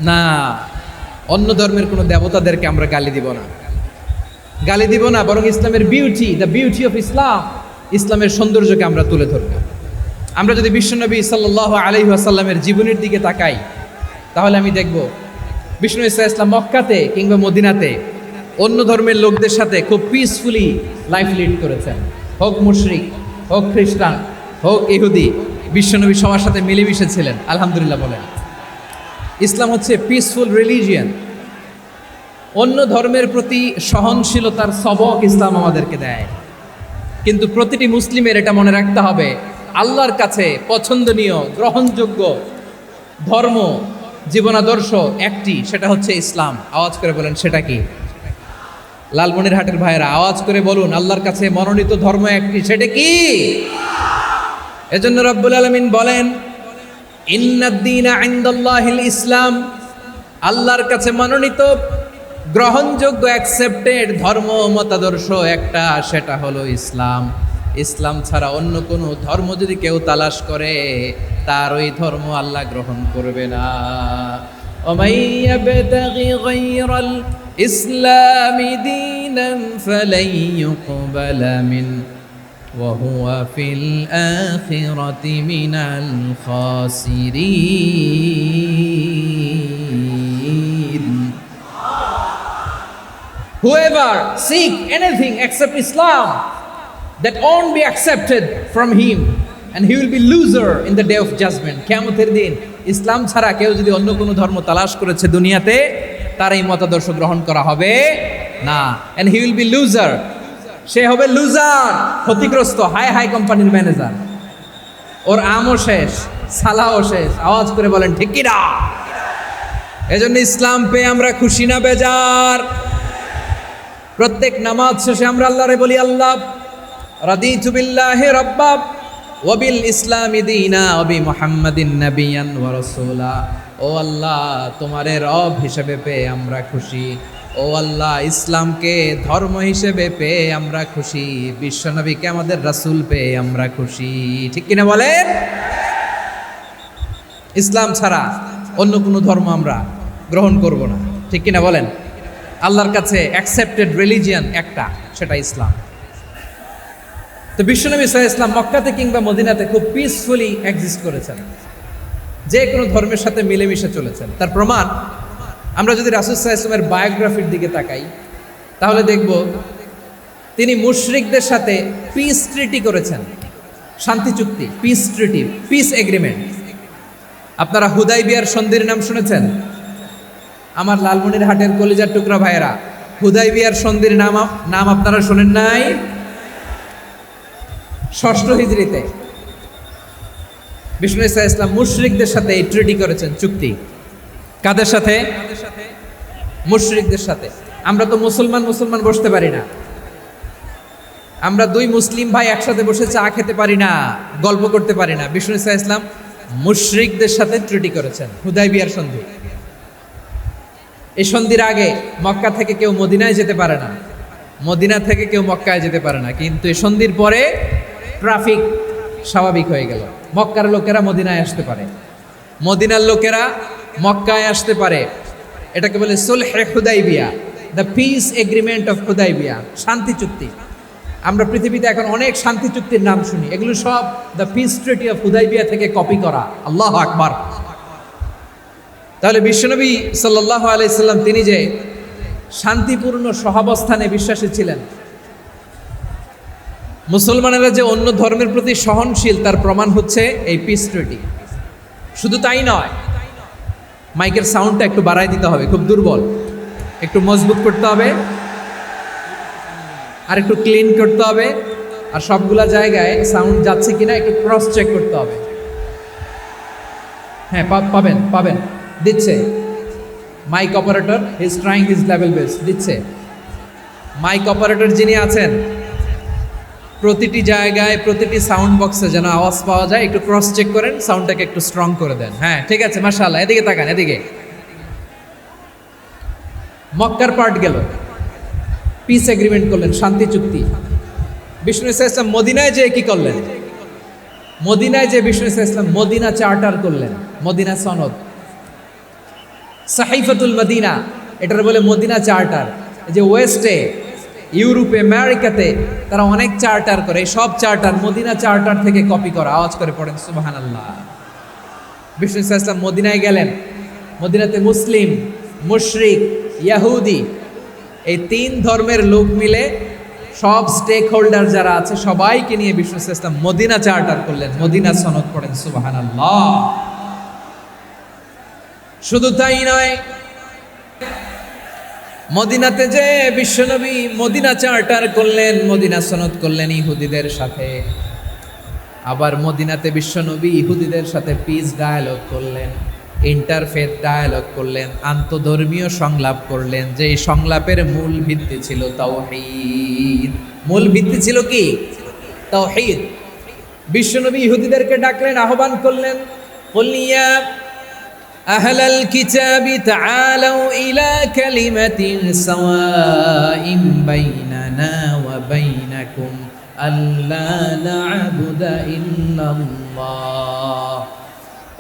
না। অন্য ধর্মের কোনো দেবতাদেরকে আমরা গালি দিব না, গালি দিব না। বরং ইসলামের beauty, the beauty of Islam, ইসলামের সৌন্দর্যকে আমরা তুলে ধরব। আমরা যদি বিশ্বনবী সাল্লাল্লাহু আলাইহি ওয়াসাল্লামের জীবনের দিকে তাকাই, তাহলে আমি দেখব বিষ্ণু ইসলাম মক্কাতে কিংবা মদিনাতে অন্য ধর্মের লোকদের সাথে খুব পিসফুলি লাইফ লিড করেছেন। হোক মুশরিক, হোক খ্রিস্টান, হোক ইহুদি, বিশ্বনবী সবার সাথে মিলেমিশে ছিলেন। আলহামদুলিল্লাহ বলেন। ইসলাম হচ্ছে পিসফুল রিলিজিয়ান। অন্য ধর্মের প্রতি সহনশীলতার সবক ইসলাম আমাদেরকে দেয়। কিন্তু প্রতিটি মুসলিমের এটা মনে রাখতে হবে, আল্লাহর কাছে পছন্দনীয় গ্রহণযোগ্য ধর্ম জীবনাদর্শ একটি, সেটা হচ্ছে ইসলাম। আওয়াজ করে বলেন সেটা কি? লালমনিরহাটের ভাইয়েরা আওয়াজ করে বলুন, আল্লাহর কাছে মনোনীত ধর্ম একটি, সেটা কি? এজন্য রব্বুল আলামিন বলেন, ইন্নাদ-দীনা ইনদাল্লাহিল ইসলাম। আল্লাহর কাছে মনোনীত গ্রহণযোগ্য অ্যাকসেপ্টেড ধর্ম মতাদর্শ একটা, সেটা হলো ইসলাম। ইসলাম ছাড়া অন্য কোনো ধর্ম যদি কেউ তালাশ করে, তার ওই ধর্ম আল্লাহ গ্রহণ করবে না। ওমাই ইয়াবতাগি গায়রাল ইসলামি দীনান ফালাই ইউকবালা মিন ওয়া হুয়া ফিল আখিরাতি মিনাল খাসিরিন। Whoever seek anything except Islam, that won't be accepted from him, and he will be loser in the day of judgment. কিয়ামতের দিন ইসলাম ছাড়া কেউ যদি অন্য কোনো ধর্ম তালাশ করেছে দুনিয়াতে, তার এই মতাদর্শ গ্রহণ করা হবে না। and he will be loser, সে হবে লুজার, ক্ষতিগ্রস্ত। হাই হাই কোম্পানির ম্যানেজার, ওর আমও শেষ, সালাও শেষ। আওয়াজ করে বলেন ঠিক কি না? এজন্য ইসলাম পেয়ে আমরা খুশি না বেজার? প্রত্যেক নামাজ শেষে আমরা আল্লাহরে বলি, আল্লাহ রাদিতু বিল্লাহি রাব্বা ওয়া বিল ইসলামি দীনা ওয়া বি মুহাম্মাদিন নাবিয়ান ওয়া রাসূলা। ও আল্লাহ, তোমারে রব হিসেবে পেয়ে আমরা খুশি। ও আল্লাহ, ইসলামকে ধর্ম হিসেবে পেয়ে আমরা খুশি। বিশ্বনবীকে আমাদের রাসূল পেয়ে আমরা খুশি। ঠিক কিনা বলেন? ইসলাম ছাড়া অন্য কোনো ধর্ম আমরা গ্রহণ করব না। ঠিক কিনা বলেন? আল্লাহর কাছে অ্যাকসেপ্টেড রিলিজিয়ান একটা, সেটা ইসলাম। তো বিশ্বনবী সাল্লাল্লাহু আলাইহি ওয়াসাল্লাম মক্কাতে কিংবা মদিনাতে খুব পিসফুলি এক্সিস্ট করেছেন, যে কোনো ধর্মের সাথে মিলেমিশে চলেছেন। তার প্রমাণ আমরা যদি রাসূল সাল্লাল্লাহু আলাইহি ওয়াসাল্লামের বায়োগ্রাফির দিকে তাকাই, তাহলে দেখব তিনি মুশরিকদের সাথে পিস ট্রিটি করেছেন, শান্তি চুক্তি, পিস ট্রিটি, পিস এগ্রিমেন্ট। আপনারা হুদাইবিয়ার সন্ধির নাম শুনেছেন? আমার লালমনিরহাটের কলিজার টুকরা ভাইয়েরা, হুদাইবিয়ার সন্ধির নাম আপনারা শোনেন নাই? 6ষ্ঠ হিজরিতে বিষ্ণু ঈসা ইসলাম মুশরিকদের সাথে এই ট্রিটি করেছেন, চুক্তি। কাদের সাথে? মুশরিকদের সাথে। আমরা তো মুসলমান বসতে পারি না। আমরা দুই মুসলিম ভাই একসাথে বসে চা খেতে পারি না, গল্প করতে পারি না। বিষ্ণু ইসলাম মুশরিকদের সাথে ট্রিটি করেছেন, হুদাইবিয়ার সন্ধি। এই সন্ধির আগে মক্কা থেকে কেউ মদিনায় যেতে পারে না, মদিনা থেকে কেউ মক্কায় যেতে পারে না, কিন্তু এই সন্ধির পরে ট্রাফিক স্বাভাবিক হয়ে গেল। মক্কার লোকেরা মদিনায় আসতে পারে, মদিনার লোকেরা মক্কায় আসতে পারে। এটাকে বলে সুলহে Hudaibiya, the peace agreement of Hudaibiya, শান্তি চুক্তি। আমরা পৃথিবীতে এখন অনেক শান্তি চুক্তির নাম শুনি, এগুলো সব the piece treaty of Hudaibiya থেকে কপি করা। আল্লাহু আকবার। তাহলে বিশ্বনবী সাল্লাল্লাহু আলাইহি সাল্লাম তিনি যে শান্তিপূর্ণ সহাবস্থানে বিশ্বাসী ছিলেন, মুসলমানেরা যে অন্য ধর্মের প্রতি সহনশীল তার প্রমাণ হচ্ছে এই পিস ট্রিটি। শুধু তাই নয়, মাইকের সাউন্ডটা একটু বাড়াই দিতে হবে, খুব দুর্বল, একটু মজবুত করতে হবে, আর একটু ক্লিন করতে হবে, আর সবগুলা জায়গায় সাউন্ড যাচ্ছে কিনা একটু ক্রস চেক করতে হবে। হ্যাঁ, পাবেন পাবেন, দিচ্ছে mike operator, is trying his level best, দিচ্ছে। মাইক অপারেটর যিনি আছেন, প্রতিটি জায়গায় প্রতিটি সাউন্ড বক্সে যেন আওয়াজ পাওয়া যায়, একটু ক্রস চেক করেন, সাউন্ডটাকে একটু স্ট্রং করে দেন। হ্যাঁ, ঠিক আছে, মাশাআল্লাহ। এদিকে তাকান, এদিকে। মক্কার পার্ট গেল, পিস এগ্রিমেন্ট করলেন, শান্তি চুক্তি। বিষ্ণু ইসলাম মদিনায় যে কি করলেন? মদিনায় যে বিষ্ণু ইসলাম মদিনা চার্টার করলেন, মদিনা সনদ, সাহিফাতুল মদিনা, এটার বলে মদিনা চার্টার। যে ওয়েস্টে, ইউরোপে, আমেরিকাতে তারা অনেক চার্টার করে, এই সব চার্টার মদিনা চার্টার থেকে কপি করা। আওয়াজ করে পড়েন সুবহানাল্লাহ। বিষ্ণু ইসলাম মদিনায় গেলেন, মদিনাতে মুসলিম, মুশরিক, ইয়াহুদি, এই তিন ধর্মের লোক মিলে সব স্টেক হোল্ডার যারা আছে সবাইকে নিয়ে বিষ্ণু ইসলাম মদিনা চার্টার করলেন, মদিনা সনদ। পড়েন সুবহানাল্লাহ। শুধু তাই নয়, মদিনাতে যে বিশ্বনবী মদিনা চার্টার করলেন, মদিনা সনদ করলেন ইহুদিদের সাথে। আবার মদিনাতে বিশ্বনবী ইহুদিদের সাথে পিস ডায়ালগ করলেন, ইন্টারফেথ ডায়ালগ করলেন, আন্তধর্মীয় সংলাপ করলেন। যে সংলাপের মূল ভিত্তি ছিল তাওহীদ। মূল ভিত্তি ছিল কি? তাওহীদ। বিশ্বনবী ইহুদিদেরকে ডাকলেন, আহ্বান করলেন, কুল ইয়া আহলাল কিতাবি তাআলাউ ইলা কালিমাতিন সাওয়াইন বাইনানা ওয়া বাইনাকুম আল্লা না'বুদা ইল্লাল্লাহ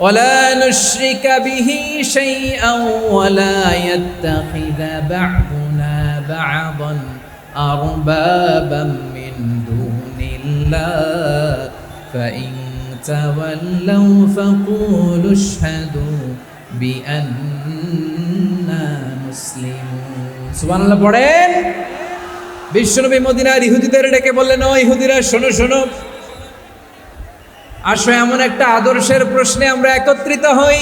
ওয়ালা নুশরিকা বিহি শাইআন ওয়ালা ইয়াত্তাখিযা বা'দুনা বা'দান আরবাবাম মিন দুনিল্লাহ ফাইন তাওয়াল্লাউ ফাকুলু আশহাদু বিআন্না মুসলিমুন। সুবহানাল্লাহ পড়েন। বিশ্বনবী মদিনার ইহুদিদের ডেকে বললেন, ও ইহুদিরা, শোনো শোনো, আসো এমন একটা আদর্শের প্রশ্নে আমরা একত্রিত হই,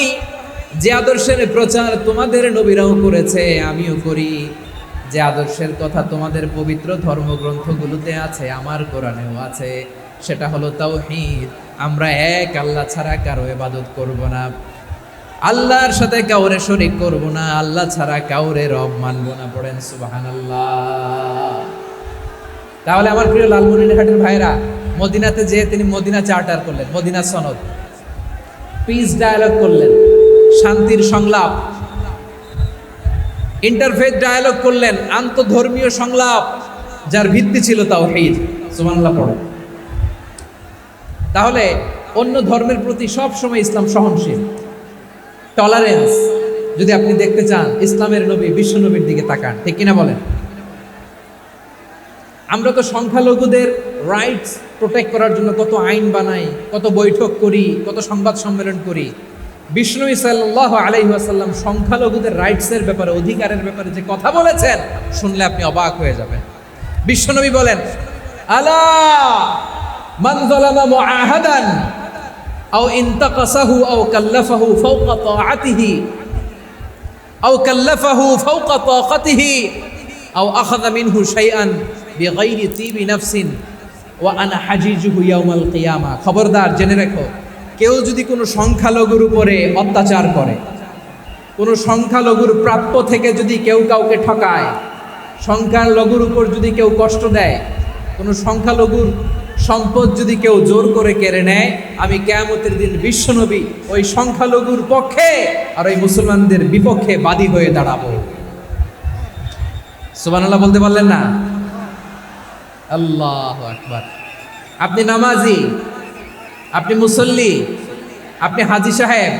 যে আদর্শের প্রচার তোমাদের নবীরাও করেছে, আমিও করি, যে আদর্শের কথা তোমাদের পবিত্র ধর্মগ্রন্থগুলোতে আছে, আমার কোরআনেও আছে। সেটা হলো তাওহীদ। আমরা এক আল্লাহ ছাড়া কারো ইবাদত করব না, আল্লাহর সাথে কাউরে শরীক করব না, আল্লাহ ছাড়া কাউরে রব মানব না। পড়েন সুবহানাল্লাহ। তাহলে আমার প্রিয় লালমনিরহাটের ভাইরা, মদিনাতে যে তিনি মদিনা চার্টার করলেন, মদিনা সনদ, পিস ডায়ালগ করলেন, শান্তির সংলাপ, ইন্টারফেথ ডায়ালগ করলেন, আন্তধর্মীয় সংলাপ, যার ভিত্তি ছিল তাওহীদ। সুবহানাল্লাহ পড়েন। তাহলে অন্য ধর্মের প্রতি সব সময় ইসলাম সহনশীল, টলারেন্স। যদি আপনি দেখতে চান ইসলামের নবী বিশ্ব নবীর দিকে তাকান, ঠিক কিনা বলেন? আমরা তো সংখ্যালঘুদের রাইটস প্রোটেক্ট করার জন্য কত আইন বানাই, কত বৈঠক করি, কত সংবাদ সম্মেলন করি। বিষ্ণু সাল্লাল্লাহু আলাইহি ওয়াসাল্লাম সংখ্যালঘুদের রাইটসের ব্যাপারে, অধিকারের ব্যাপারে যে কথা বলেছেন, শুনলে আপনি অবাক হয়ে যাবেন। বিশ্বনবী বলেন, আলা মান যালামা মুআহাদান আও ইনতাকাসাহু আও কাল্লাফাহু ফাওকা তাআতিহি আও কাল্লাফাহু ফাওকা তাকাতিহি আও আখাযা মিনহু শাইআন বিগাইরি তিবি নাফসিন ওয়া আনা হাজিজুহু ইয়াউমাল কিয়ামা। খবরদার, জেনে রেখো, কেউ যদি কোনো সংখ্যালঘুর উপরে অত্যাচার করে, কোনো সংখ্যালঘুর প্রাপ্য থেকে যদি কেউ কাউকে ঠকায়, সংখ্যালঘুর উপর যদি কেউ কষ্ট দেয়, কোনো সংখ্যালঘুর সম্পদ যদি কেউ জোর করে কেড়ে নেয়, আমি কিয়ামতের দিন বিশ্বনবী ওই সংখ্যালঘুর পক্ষে আর ওই মুসলমানদের বিপক্ষে বাদী হয়ে দাঁড়াবো। সুবহানাল্লাহ বলতে পারলেন না? আল্লাহু আকবার। আপনি নামাজি, আপনি মুসল্লি, আপনি হাজী সাহেব,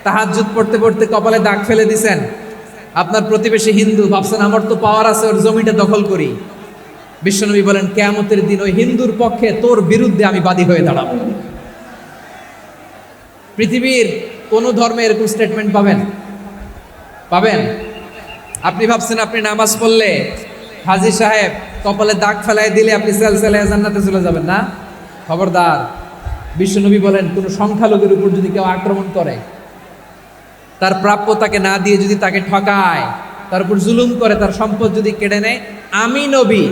তাহাজ্জুদ পড়তে পড়তে কপালে দাগ ফেলে দিছেন, আপনার প্রতিবেশী হিন্দু, ভাবছেন আমার তো পাওয়ার আছে, ওর জমিটা দখল করি। বিশ্বনবী বলেন কিয়ামতের দিন ওই হিন্দুর পক্ষে তোর বিরুদ্ধে আমি বাদী হয়ে দাঁড়াবো। পৃথিবীর কোন ধর্মে এরকম স্টেটমেন্ট পাবেন? পাবেন? আপনি ভাবছেন আপনি নামাজ পড়লে হাজী সাহেব কপালে দাগ ফেলাই দিলে আপনি সেলসেলায় জান্নাতে চলে যাবেন না? খবরদার। বিশ্বনবী বলেন কোন সংখ্যালঘুর উপর যদি কেউ আক্রমণ করে, তার প্রাপ্য তাকে না দিয়ে যদি তাকে ঠকায়, তার উপর জুলুম করে, তার সম্পদ যদি কেড়ে নেয়, আমি নবী,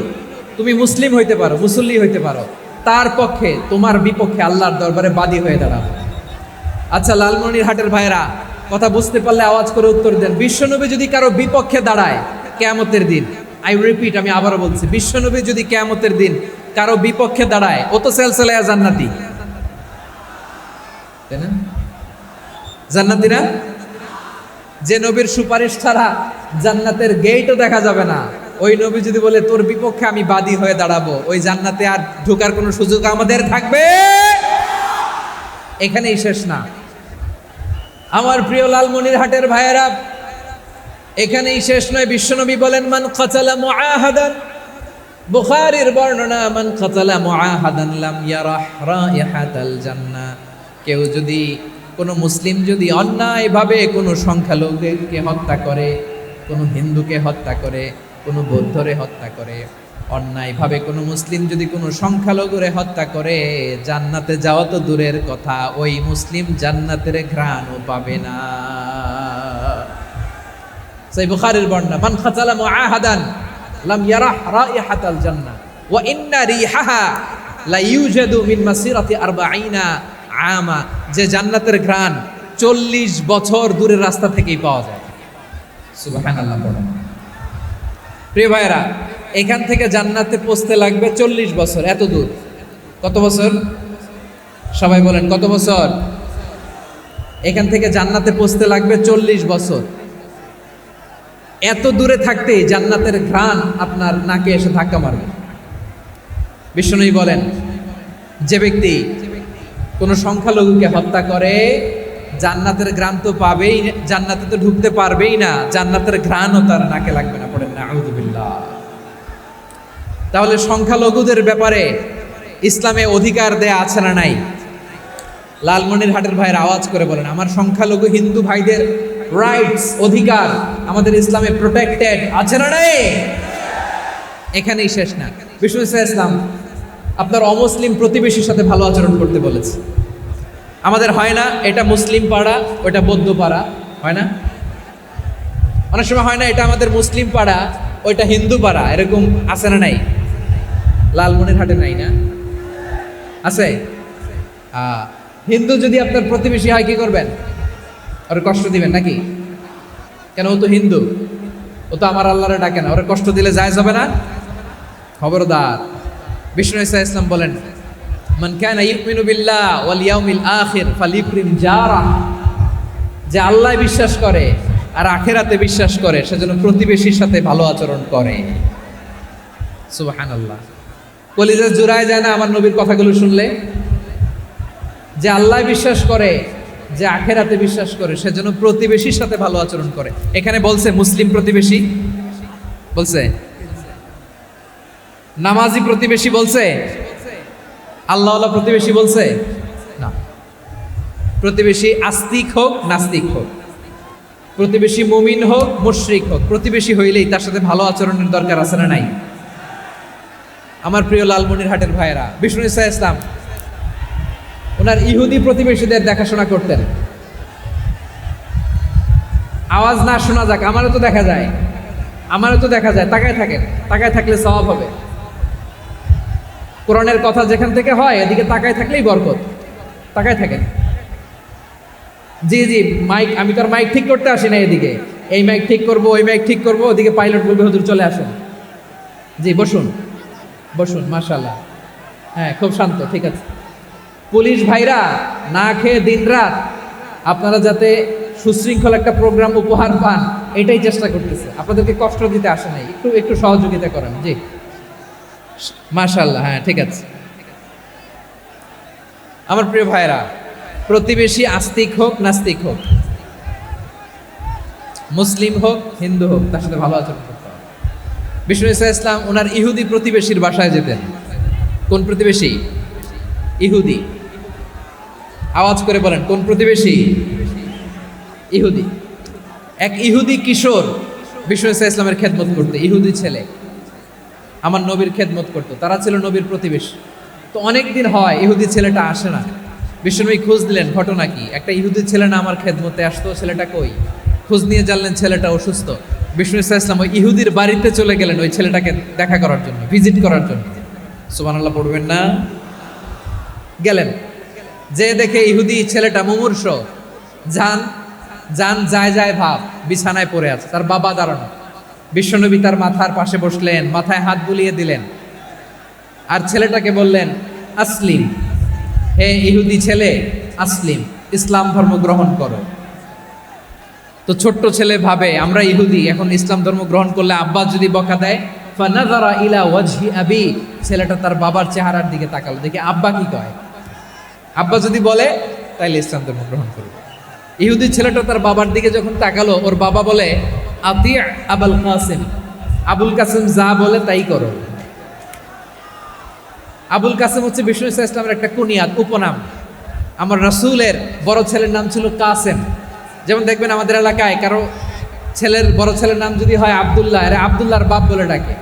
তুমি মুসলিম হইতে পারো, মুসল্লি হইতে পারো, তার পক্ষে তোমার বিপক্ষে আল্লাহর দরবারে বাদী হয়ে দাঁড়াবো। আচ্ছা লালমনিরহাটের ভাইরা, কথা বুঝতে পারলে আওয়াজ করে উত্তর দেন। বিশ্বনবী যদি কারো বিপক্ষে দাঁড়ায় কিয়ামতের দিন, আই রিপিট, আমি আবারও বলছি, বিশ্বনবী যদি কিয়ামতের দিন কারো বিপক্ষে দাঁড়ায়, ও তো সেলসেলায়া জান্নাতি, তাই না? জান্নাতি না? যে নবীর সুপারিশ ছাড়া জান্নাতের গেটও দেখা যাবে না, ওই নবী যদি বলে তোর বিপক্ষে আমি বাদী হয়ে দাঁড়াবো, ওই জান্নাতে আর ঢোকার কোনো সুযোগ আমাদের থাকবে? এখানেই শেষ না আমার প্রিয় লালমনিরহাটের ভাইয়েরা, এখানেই শেষ নয়। বিশ্বনবী বলেন মান কাতালা মুআহাদান, বুখারীর বর্ণনা, মান কাতালা মুআহাদান লাম ইয়ারাহ রাইহাতাল জান্নাহ। কেউ যদি, কোনো মুসলিম যদি অন্যায়ভাবে কোনো সংখ্যালঘুকে হত্যা করে, কোনো হিন্দুকে হত্যা করে, কোনো বৌদ্ধরে হত্যা করে, অন্যায়ভাবে কোনো মুসলিম যদি কোনো সংখ্যালঘুরে হত্যা করে, জান্নাতে যাওয়া তো দূরের কথা, ওই মুসলিম জান্নাতের ঘ্রাণও পাবে না। সেই বুখারীর বর্ণনা, মান খাতালা মুআহাদান লাম ইয়ারাহ রাইহাতাল জান্নাহ ওয়া ইন্না রিহাহা লা ইউজাদু মিন মাসিরাতি 40 আমা। যে জান্নাতের ঘ্রাণ 40 বছর দূরের রাস্তা থেকেই পাওয়া যায়। সুবহানাল্লাহ। প্রিয় ভাইরা, এখান থেকে জান্নাতে পৌঁছতে লাগবে 40 বছর। এত দূর, কত বছর? সবাই বলেন কত বছর? এখান থেকে জান্নাতে পৌঁছতে লাগবে 40 বছর। এত দূরে থাকতেই জান্নাতের ঘ্রাণ আপনার নাকে এসে ধাক্কা মারবে। বিষ্ণুই বলেন যে ব্যক্তি কোনো সংখ্যালঘুকে হত্যা করে, জান্নাতের ঘ্রাণ তো পাবেই, জান্নাতে তো ঢুকতে পারবেই না, জান্নাতের ঘ্রাণও তার নাকে লাগবে না। পড়েন না আউযুবিল্লাহ। তাহলে সংখ্যালঘুদের ব্যাপারে ইসলামে অধিকার দেয়া আছে না নাই? লালমনিরহাটের ভাইয়ের আওয়াজ করে বলেন, আমার সংখ্যালঘু হিন্দু ভাইদের রাইটস, অধিকার আমাদের ইসলামে প্রোটেক্টেড আছে না নাই? এখানেই শেষ না। বিষ্ণু ইসলাম আপনার অমুসলিম প্রতিবেশীর সাথে ভালো আচরণ করতে বলেছে। আমাদের হয় না, এটা মুসলিম পাড়া, ওটা বৌদ্ধ পাড়া, হয় না? অনেক সময় হয় না, এটা আমাদের মুসলিম পাড়া, ওইটা হিন্দু পাড়া, এরকম আছে না নাই? লালমনিরহাটে নাই না? আছে? হিন্দু যদি আপনার প্রতিবেশী হয় কি করবেন? ওর কষ্ট দিবেন নাকি? কেন? ও তো হিন্দু, ও তো আমার আল্লাহরে ডাকে না, ওর কষ্ট দিলে যায় যাবে না? খবরদার। বিষ্ণু ইসলাম বলেন মান কানা ইউমিনু বিল্লাহ ওয়াল ইয়াউমিল আখির ফালিউকরিম জারাহ। যে আল্লাহ বিশ্বাস করে আর আখিরাতে বিশ্বাস করে, সেজন্য প্রতিবেশীর সাথে ভালো আচরণ করে। সুবহানাল্লাহ। কলিজা জুড়ায় যায় না আমার নবীর কথাগুলো শুনলে? যে আল্লাহ বিশ্বাস করে, যে আখিরাতে বিশ্বাস করে, সেজন্য প্রতিবেশীর সাথে ভালো আচরণ করে। এখানে বলছে মুসলিম প্রতিবেশী বলছে, নামাজি প্রতিবেশী বলছে, আল্লাহওয়ালা প্রতিবেশী বলছে না। প্রতিবেশী আস্তিক হোক নাস্তিক হোক, প্রতিবেশী মুমিন হোক মুশরিক হোক, প্রতিবেশী হইলেই তার সাথে ভালো আচরণের দরকার আছে না নাই? আমার প্রিয় লালমনিরহাটের ভাইয়েরা, বিষ্ণু ইসলাম ওনার ইহুদি প্রতিবেশীদের দেখাশোনা করতেন। আওয়াজ না শোনা যাক, আমারও তো দেখা যায়, আমারও তো দেখা যায়। তাকায় থাকেন, তাকায় থাকলে সওয়াব হবে। কোরআনের কথা যেখান থেকে হয় এদিকে তাকায় থাকলেই বরকত। তাকায় থাকেন। জি জি, মাইক, আমি তো আর মাইক ঠিক করতে আসি না এদিকে, এই মাইক ঠিক করব, ওই মাইক ঠিক করব, ওদিকে পাইলট বলবে হুজুর চলে আসুন, জি বসুন। বসুন, মাশাআল্লাহ। হ্যাঁ, খুব শান্ত, ঠিক আছে। পুলিশ ভাইরা না খেয়ে দিনরাত আপনারা যাতে সুশৃঙ্খল একটা প্রোগ্রাম উপহার পান, এটাই চেষ্টা করতেছে। আপনাদেরকে কষ্ট দিতে আসে নাই, একটু একটু সহযোগিতা করেন। জি, মাশাআল্লাহ। হ্যাঁ, ঠিক আছে। আমার প্রিয় ভাইরা, প্রতিবেশী আস্তিক হোক নাস্তিক হোক, মুসলিম হোক হিন্দু হোক, তার সাথে ভালো আচরণ করতে হবে। বিষ্ণু ঈসা ইসলাম ওনার ইহুদি প্রতিবেশীর বাসায় যেতেন। কোন প্রতিবেশী? ইহুদি। আওয়াজ করে বলেন, কোন প্রতিবেশী? ইহুদি। এক ইহুদি কিশোর বিষ্ণু ঈসা ইসলামের খেদমত করতে, ইহুদি ছেলে আমার নবীর খেদমত করতো, তারা ছিল নবীর প্রতিবেশী। তো অনেক দিন হয় ইহুদি ছেলেটা আসে না। বিষ্ণুনবী খোঁজ দিলেন, ঘটনা কি? একটা ইহুদি ছেলে না আমার খেদমতে আসতো, ছেলেটা কই? খোঁজ নিয়ে জানলেন ছেলেটা অসুস্থ। বিষ্ণু ঈসা ইসলাম ওই ইহুদির বাড়িতে চলে গেলেন ওই ছেলেটাকে দেখা করার জন্য, ভিজিট করার জন্য। সুবহানাল্লাহ পড়বেন না? গেলেন, যে দেখে ইহুদি ছেলেটা মুমূর্ষ, যান যান যায় যায় ভাব, বিছানায় পড়ে আছে, তার বাবা দাঁড়ানো। বিশ্বনবী তার মাথার পাশে বসলেন, মাথায় হাত বুলিয়ে দিলেন, আর ছেলেটাকে বললেন, আসলিম, হে ইহুদি ছেলে, আসলিম, ইসলাম ধর্ম গ্রহণ করো। তো ছোট্ট ছেলে ভাবে আমরা ইহুদি, এখন ইসলাম ধর্ম গ্রহণ করলে আব্বা যদি বকা দেয়, ফানাযারা ইলা ওয়াজহি আবি, ছেলেটা তার বাবার চেহারার দিকে তাকালো, দেখে আব্বা কি কয়। আব্বা যদি বলে তাইলে ইসলাম ধর্ম গ্রহণ করবে। ইহুদি ছেলেটা তার বাবার দিকে যখন তাকালো, ওর বাবা বলে, আতি আবুল কাসিম, আবুল কাসিম যা বলে তাই করো। আবুল কাসিম হচ্ছে বিষ্ণু ঈসা ইসলামের একটা কুনিয়াত, উপনাম। আমার রাসূলের বড় ছেলের নাম ছিল কাসেম। যেমন দেখবেন আমাদের এলাকায় কারো ছেলের বড় ছেলের নাম যদি হয় আব্দুল্লাহ, এরা আব্দুল্লাহর বাপ বলে ডাকে।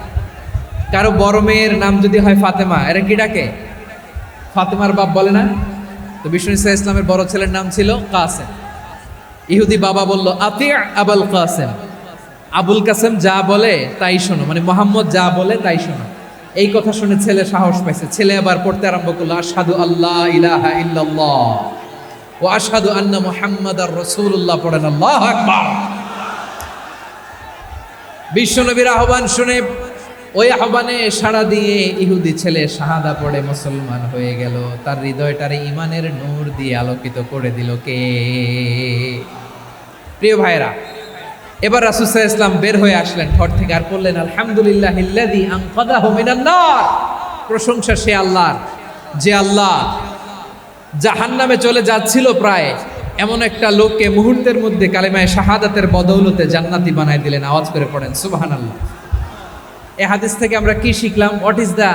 কারো বড় মেয়ের নাম যদি হয় ফাতেমা, এরা কি ডাকে? ফাতেমার বাপ বলে না? তো বিষ্ণু ঈসা ইসলামের বড় ছেলের নাম ছিল কাসেম। ইহুদি বাবা বলল, আতি আবুল কাসেম, আবুল কাসেম যা বলে তাই শোনো, মানে মোহাম্মদ যা বলে তাই শোনো। এই কথা শুনে ছেলে সাহস পাইছে, ছেলে আবার পড়তে আরম্ভ করলো, আশহাদু আল্লাহ ইলাহা ইল্লাল্লাহ ওয়া আশহাদু আন্না মুহাম্মাদার রাসূলুল্লাহ, পড়েন আল্লাহু আকবার। বিশ্বনবীর আহ্বান শুনে ওই আহ্বানে সাড়া দিয়ে ইহুদি ছেলে শাহাদা পড়ে মুসলমান হয়ে গেল। তার হৃদয়টারে ইমানের নূর দিয়ে আলোকিত করে দিল কে? প্রিয় ভাইরা, এবার রাসূল সাল্লাল্লাহু আলাইহি ওয়াসাল্লাম বের হয়ে আসলেন ঘর থেকে, আর বললেন, আলহামদুলিল্লাহিল্লাযী আনকাযাহু মিনান নার, প্রশংসা সে আল্লাহর, যে আল্লাহ জাহান্নামে চলে যাচ্ছিল প্রায় এমন একটা লোককে মুহূর্তের মধ্যে কালেমায়ে শাহাদাতের বদৌলতে জান্নাতি বানায় দিলেন। আওয়াজ করে পড়েন সুবহানাল্লাহ। এই হাদিস থেকে আমরা কি শিখলাম? What is the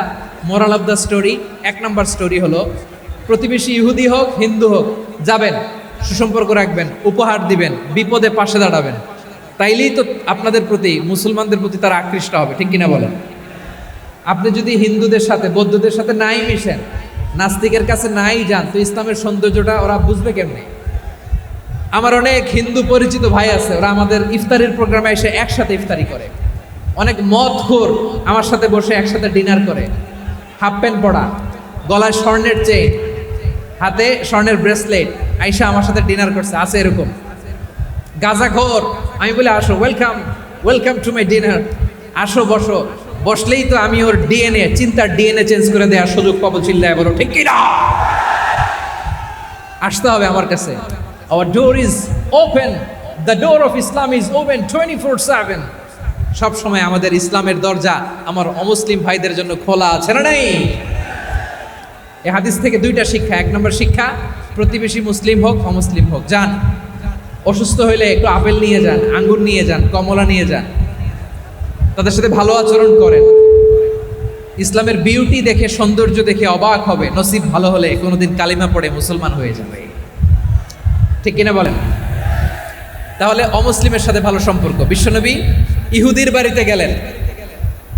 moral of the story? এক নম্বর স্টোরি হলো, প্রতিবেশী ইহুদি হোক হিন্দু হোক, যাবেন, সুসম্পর্ক রাখবেন, উপহার দিবেন, বিপদে পাশে দাঁড়াবেন, তাইলেই তো আপনাদের প্রতি, মুসলমানদের প্রতি তারা আকৃষ্ট হবে, ঠিক কিনা বলেন? আপনি যদি হিন্দুদের সাথে বৌদ্ধদের সাথে নাই মিশেন, নাস্তিকের কাছে নাই যান, তো ইসলামের সৌন্দর্যটা ওরা বুঝবে কেমনে? আমার অনেক হিন্দু পরিচিত ভাই আছে, ওরা আমাদের ইফতারির প্রোগ্রামে এসে একসাথে ইফতারি করে। অনেক মদখোর আমার সাথে বসে একসাথে ডিনার করে, হাফ প্যান্ট পরা, গলায় স্বর্ণের চেইন, হাতে স্বর্ণের ব্রেসলেট, আইসা আমার সাথে ডিনার করছে, আছে এরকম। গাঁজাখোর, আমি বলি আসো, welcome welcome to my dinner, আসো বসো। বসলেই তো আমি ওর ডিএনএ, চিন্তার ডিএনএ চেঞ্জ করে দেওয়ার সুযোগ পাবো, চিল্লায় বলো ঠিক কি না? আসতে হবে আমার কাছে। Our door is open, the door of Islam is open 24/7. সব সময় আমাদের ইসলামের দরজা আমার অমুসলিম ভাইদের জন্য খোলা আছে না নাই? এই হাদিস থেকে দুইটা শিক্ষা। এক নম্বর শিক্ষা, প্রতিবেশী মুসলিম হোক অমুসলিম হোক, যান, অসুস্থ হইলে একটু আপেল নিয়ে যান, আঙ্গুর নিয়ে যান, কমলা নিয়ে যান, তাদের সাথে ভালো আচরণ করেন। ইসলামের বিউটি দেখে, সৌন্দর্য দেখে অবাক হবে, নসিব ভালো হলে কোনোদিন কালিমা পড়ে মুসলমান হয়ে যাবে, ঠিক কিনা বলেন? তাহলে অমুসলিমের সাথে ভালো সম্পর্ক। বিশ্বনবী ইহুদির বাড়িতে গেলেন,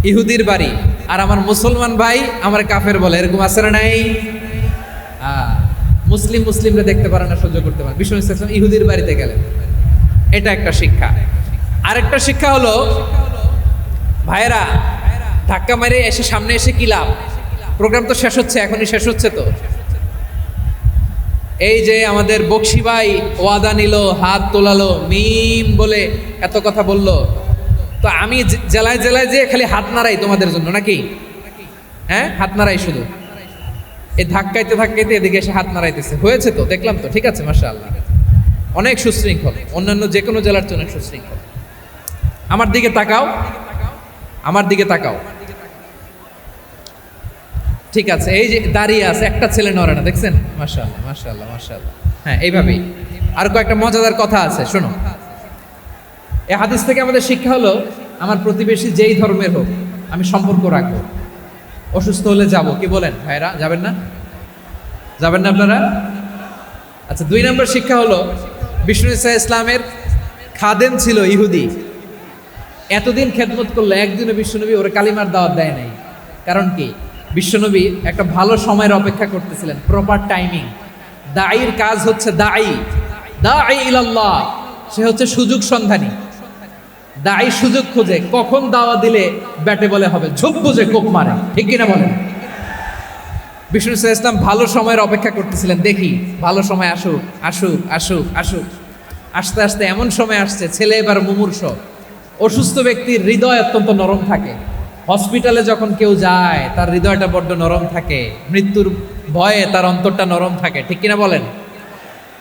ইহুদির বাড়ি, আর আমার মুসলমান ভাই আমার কাফের বলে, এরকম আছে না নাই? মুসলিম মুসলিমরা দেখতে পারে না, সহ্য করতে পারে। বিশ্বনবী সাল্লাল্লাহু আলাইহি ওয়াসাল্লাম ইহুদির বাড়িতে গেলেন, এটা একটা শিক্ষা। আরেকটা শিক্ষা হলো, ভাইয়েরা ধাক্কা মেরে এসে সামনে এসে কি লাভ? প্রোগ্রাম তো শেষ হচ্ছে, এখনই শেষ হচ্ছে। তো এই যে আমাদের বকশি ভাই ওয়াদা নিল, হাত তোলালো, মিম বলে এত কথা বলল, তো আমি জেলায় জেলায় যে খালি হাত নাড়াই তোমাদের জন্য নাকি? হ্যাঁ, হাত নাড়াই শুধু, এই ধাক্কাইতে ধাক্কাইতে এদিকে এসে হাত নাড়াইতেছে। হয়েছে তো, দেখলাম তো, ঠিক আছে, মাশাআল্লাহ। অনেক সুশৃঙ্খল, অন্যান্য যে কোনো জেলার চেয়ে অনেক সুশৃঙ্খল। আমার দিকে তাকাও, আমার দিকে তাকাও। ঠিক আছে, এই যে দাঁড়িয়ে আছে, একটা ছেলে নড়ে না, দেখছেন? মাশাআল্লাহ, মাশাআল্লাহ, মাশাআল্লাহ। হ্যাঁ, এইভাবেই। আর কয়েকটা মজাদার কথা আছে, শোনো। এই হাদিস থেকে আমাদের শিক্ষা হলো, আমার প্রতিবেশী যেই ধর্মের হোক, আমি সম্পর্ক রাখবো। অসুস্থ হলে যাব, কি বলেন ভাইরা? যাবেন না? যাবেন না আপনারা? আচ্ছা, 2 নম্বর শিক্ষা হলো, বিষ্ণু ঈসা ইসলামের খাদেম ছিল ইহুদি। এতদিন খেদমত করলো, একদিনও বিশ্বনবী ওর কালিমার দাওয়াত দেয় নাই। কারণ কি? বিশ্বনবী একটা ভালো সময়ের অপেক্ষা করতেছিলেন, প্রপার টাইমিং। দাঈর কাজ হচ্ছে দাঈ ইলাল্লাহ, সে হচ্ছে সুযোগ সন্ধানী। দাঈ সুযোগ খোঁজে, কখন দাওয়া দিলে ব্যাটে বলে হবে, ঝোপ বুঝে কোপ মারে, ঠিক কিনা বলেন? বিষ্ণু ইসলাম ভালো সময়ের অপেক্ষা করতেছিলেন, দেখি ভালো সময় আসুক আসুক আসুক আসুক। আস্তে আস্তে এমন সময় আসছে, ছেলে এবার মুমূর্ষ। অসুস্থ ব্যক্তির হৃদয় অত্যন্ত নরম থাকে। হসপিটালে যখন কেউ যায়, তার হৃদয়টা বড্ড নরম থাকে, মৃত্যুর ভয়ে তার অন্তরটা নরম থাকে, ঠিক কিনা বলেন?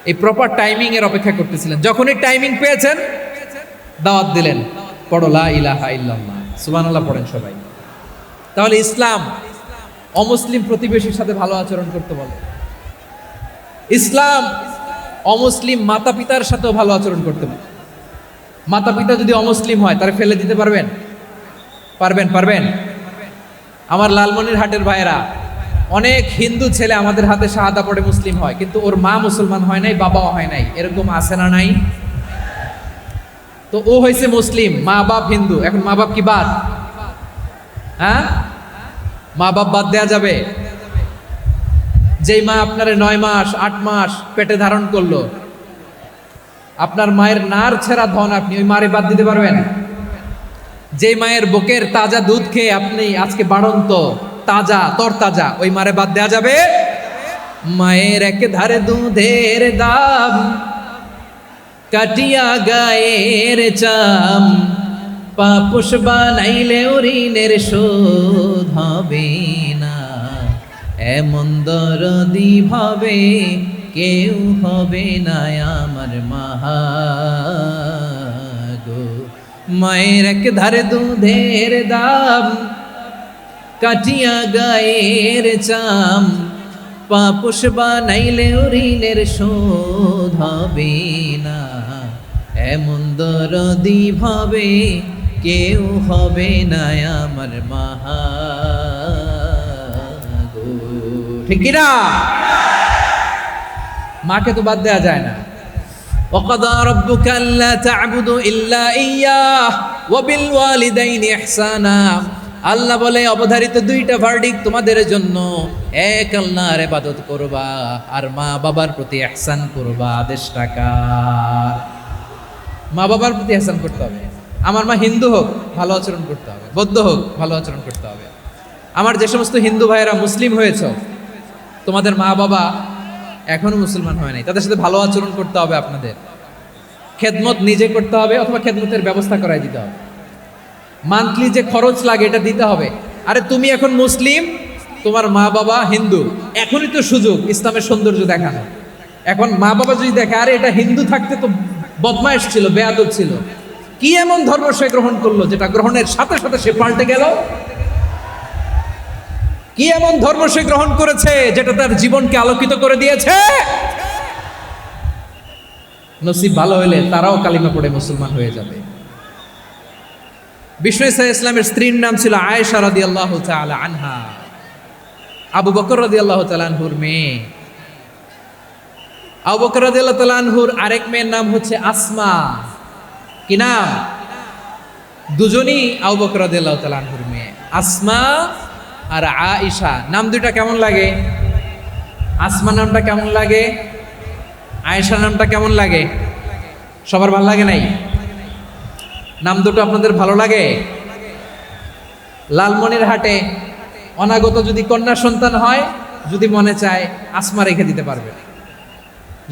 এই প্রপার টাইমিং এর অপেক্ষা করতেছিলেন। যখনই টাইমিং পেয়েছেন, দাওয়াত দিলেন, পড়ো লা ইলাহা ইল্লাল্লাহ, সুবহানাল্লাহ পড়েন সবাই। তাহলে ইসলাম অমুসলিম প্রতিবেশীর সাথে ভালো আচরণ করতে বলে। ইসলাম অমুসলিম মাতা পিতার সাথেও ভালো আচরণ করতে বলে। মাতা পিতা যদি অমুসলিম হয়, তারা ফেলে দিতে পারবেন? পারবেন? পারবেন? আমার লালমনিরহাটের ভাইয়েরা, অনেক হিন্দু ছেলে আমাদের হাতে শাহাদা পড়ে মুসলিম হয়, কিন্তু ওর মা মুসলমান হয় নাই, বাবাও হয় নাই। এরকম আছে না নাই? তো ও হয়েছে মুসলিম, মা বাপ হিন্দু, এখন মা বাপ কি বাদ? হ্যাঁ, মা বাপ বাদ দেয়া যাবে? যেই মা আপনারে 9 মাস 8 মাস পেটে ধারণ করলো, আপনার মায়ের নার ছেঁড়া ধন, আপনি ওই মারে বাদ দিতে পারবেন? যেই মায়ের বুকের তাজা দুধ খেয়ে আপনি আজকে বাড়ন্ত তাজা তরতাজা, ওই মারে বাদ দেয়া যাবে? মায়ের এক ধারে দুধের দাম, কাটিয়া গায়ের চাম, পাপুষ বানাইলে ঋণের শোধ হবে না। এমন দরদি ভাবে কেউ হবে না আমার মাহা গো। মায়ের এক ধারে দুধের দাম, কাটিয়া গায়ের চাম, পাপুষ বানাইলে ঋণের শোধ হবে না। এমন দরদি ভাবে কেউ হবে না আমার মাহা গো, ঠিক কিনা? মাকে তো বাদ দেওয়া যায় না। وَقَضَى رَبُّكَ أَلَّا تَعْبُدُوا إِلَّا إِيَّاهُ وَبِالْوَالِدَيْنِ إِحْسَانًا। আল্লাহ বলে, অবধারিত 2টা ভার্ডিক তোমাদের জন্য, এক আল্লাহর ইবাদত করবা আর মা বাবার প্রতি ইহসান করবা। আদেশটা কার? মা বাবার প্রতি ইহসান করতে হবে। আমার মা হিন্দু হোক, ভালো আচরণ করতে হবে, বৌদ্ধ হোক, ভালো আচরণ করতে হবে। আমার যে সমস্ত হিন্দু ভাইয়েরা মুসলিম হয়েছে, তোমাদের মা বাবা এখনো মুসলমান হয় নাই, তাদের সাথে ভালো আচরণ করতে হবে। আপনাদের খেদমত নিজে করতে হবে, অথবা খেদমতের ব্যবস্থা করাই দিতে হবে। মান্থলি যে খরচ লাগে এটা দিতে হবে। আরে তুমি এখন মুসলিম, তোমার মা বাবা হিন্দু, এখনই তো সুযোগ ইসলামের সৌন্দর্য দেখানো। এখন মা বাবা যদি দেখে, আরে এটা হিন্দু থাকতে তো বদমাইশ ছিল, বেয়াদব ছিল, কি এমন ধর্ম সে গ্রহণ করলো যেটা গ্রহণের সাথে সাথে সে পাল্টে গেল? কি এমন ধর্ম সে গ্রহণ করেছে যেটা তার জীবনকে আলোকিত করে দিয়েছে? নসিব ভালো হলে তারাও কালিমা পড়ে মুসলমান হয়ে যাবে। বিষ্ণু ঈসা ইসলামের স্ত্রীর নাম ছিল আয়েশা রাদিয়াল্লাহু তাআলা আনহা, আবু বকর রাদিয়াল্লাহু তাআলা আনহুর মেয়ে। আবু বকর রাদিয়াল্লাহু তাআলা আনহুর আরেক মেয়ের নাম হচ্ছে আসমা। কি নাম? দুজনই আবু বকর রাদিয়াল্লাহু তাআলা আনহুর মেয়ে, আসমা আর আয়েশা। নাম দুইটা কেমন লাগে? আসমা নামটা কেমন লাগে? আয়েশা নামটা কেমন লাগে? সবার ভালো লাগে নাই? নাম দুটো আপনাদের ভালো লাগে? লালমনিরহাটে অনাগত যদি কন্যা সন্তান হয়, যদি মনে চায় আসমা রেখে দিতে পারবে,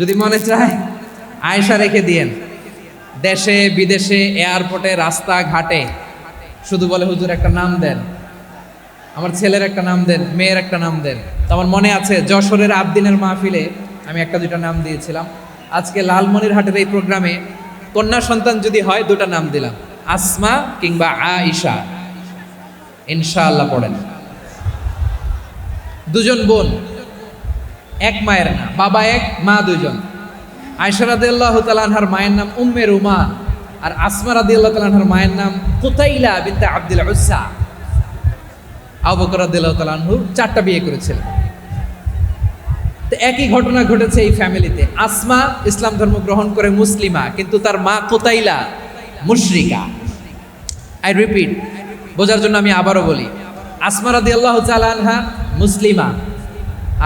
যদি মনে চায় আয়েশা রেখে দিয়েন। দেশে বিদেশে এয়ারপোর্টে রাস্তা ঘাটে শুধু বলে, হুজুর একটা নাম দেন, আমার ছেলের একটা নাম দেন, মেয়ের একটা নাম দেন। তো আমার মনে আছে যশোরের আবদিনের মাহফিলে আমি একটা দুইটা নাম দিয়েছিলাম। আজকে লালমনিরহাটের এই প্রোগ্রামে কন্যা সন্তান যদি হয় দুটা নাম দিলাম, আসমা কিংবা আয়েশা। ইনশাআল্লাহ পড়েন। দুজন বোন, এক মায়ের না, বাবা এক মা দুইজন। আয়েশা রাদিয়াল্লাহু তাআলা আনহার মায়ের নাম উম্মে রুমান, আর আসমা রাদিয়াল্লাহু তাআলা আনহার মায়ের নাম কুতাইলা বিনতে আব্দুল উজ্জা। আবু বকর রাদিয়াল্লাহু তাআলা আনহু 4টা বিয়ে করেছিলেন। তো একই ঘটনা ঘটেছে এই ফ্যামিলিতে। আসমা ইসলাম ধর্ম গ্রহণ করে মুসলিমা, কিন্তু তার মা কুতাইলা মুশরিকা। আই রিপিট, বোঝার জন্য আমি আবারও বলি, আসমা রাদিয়াল্লাহু তাআলা আনহা মুসলিমা,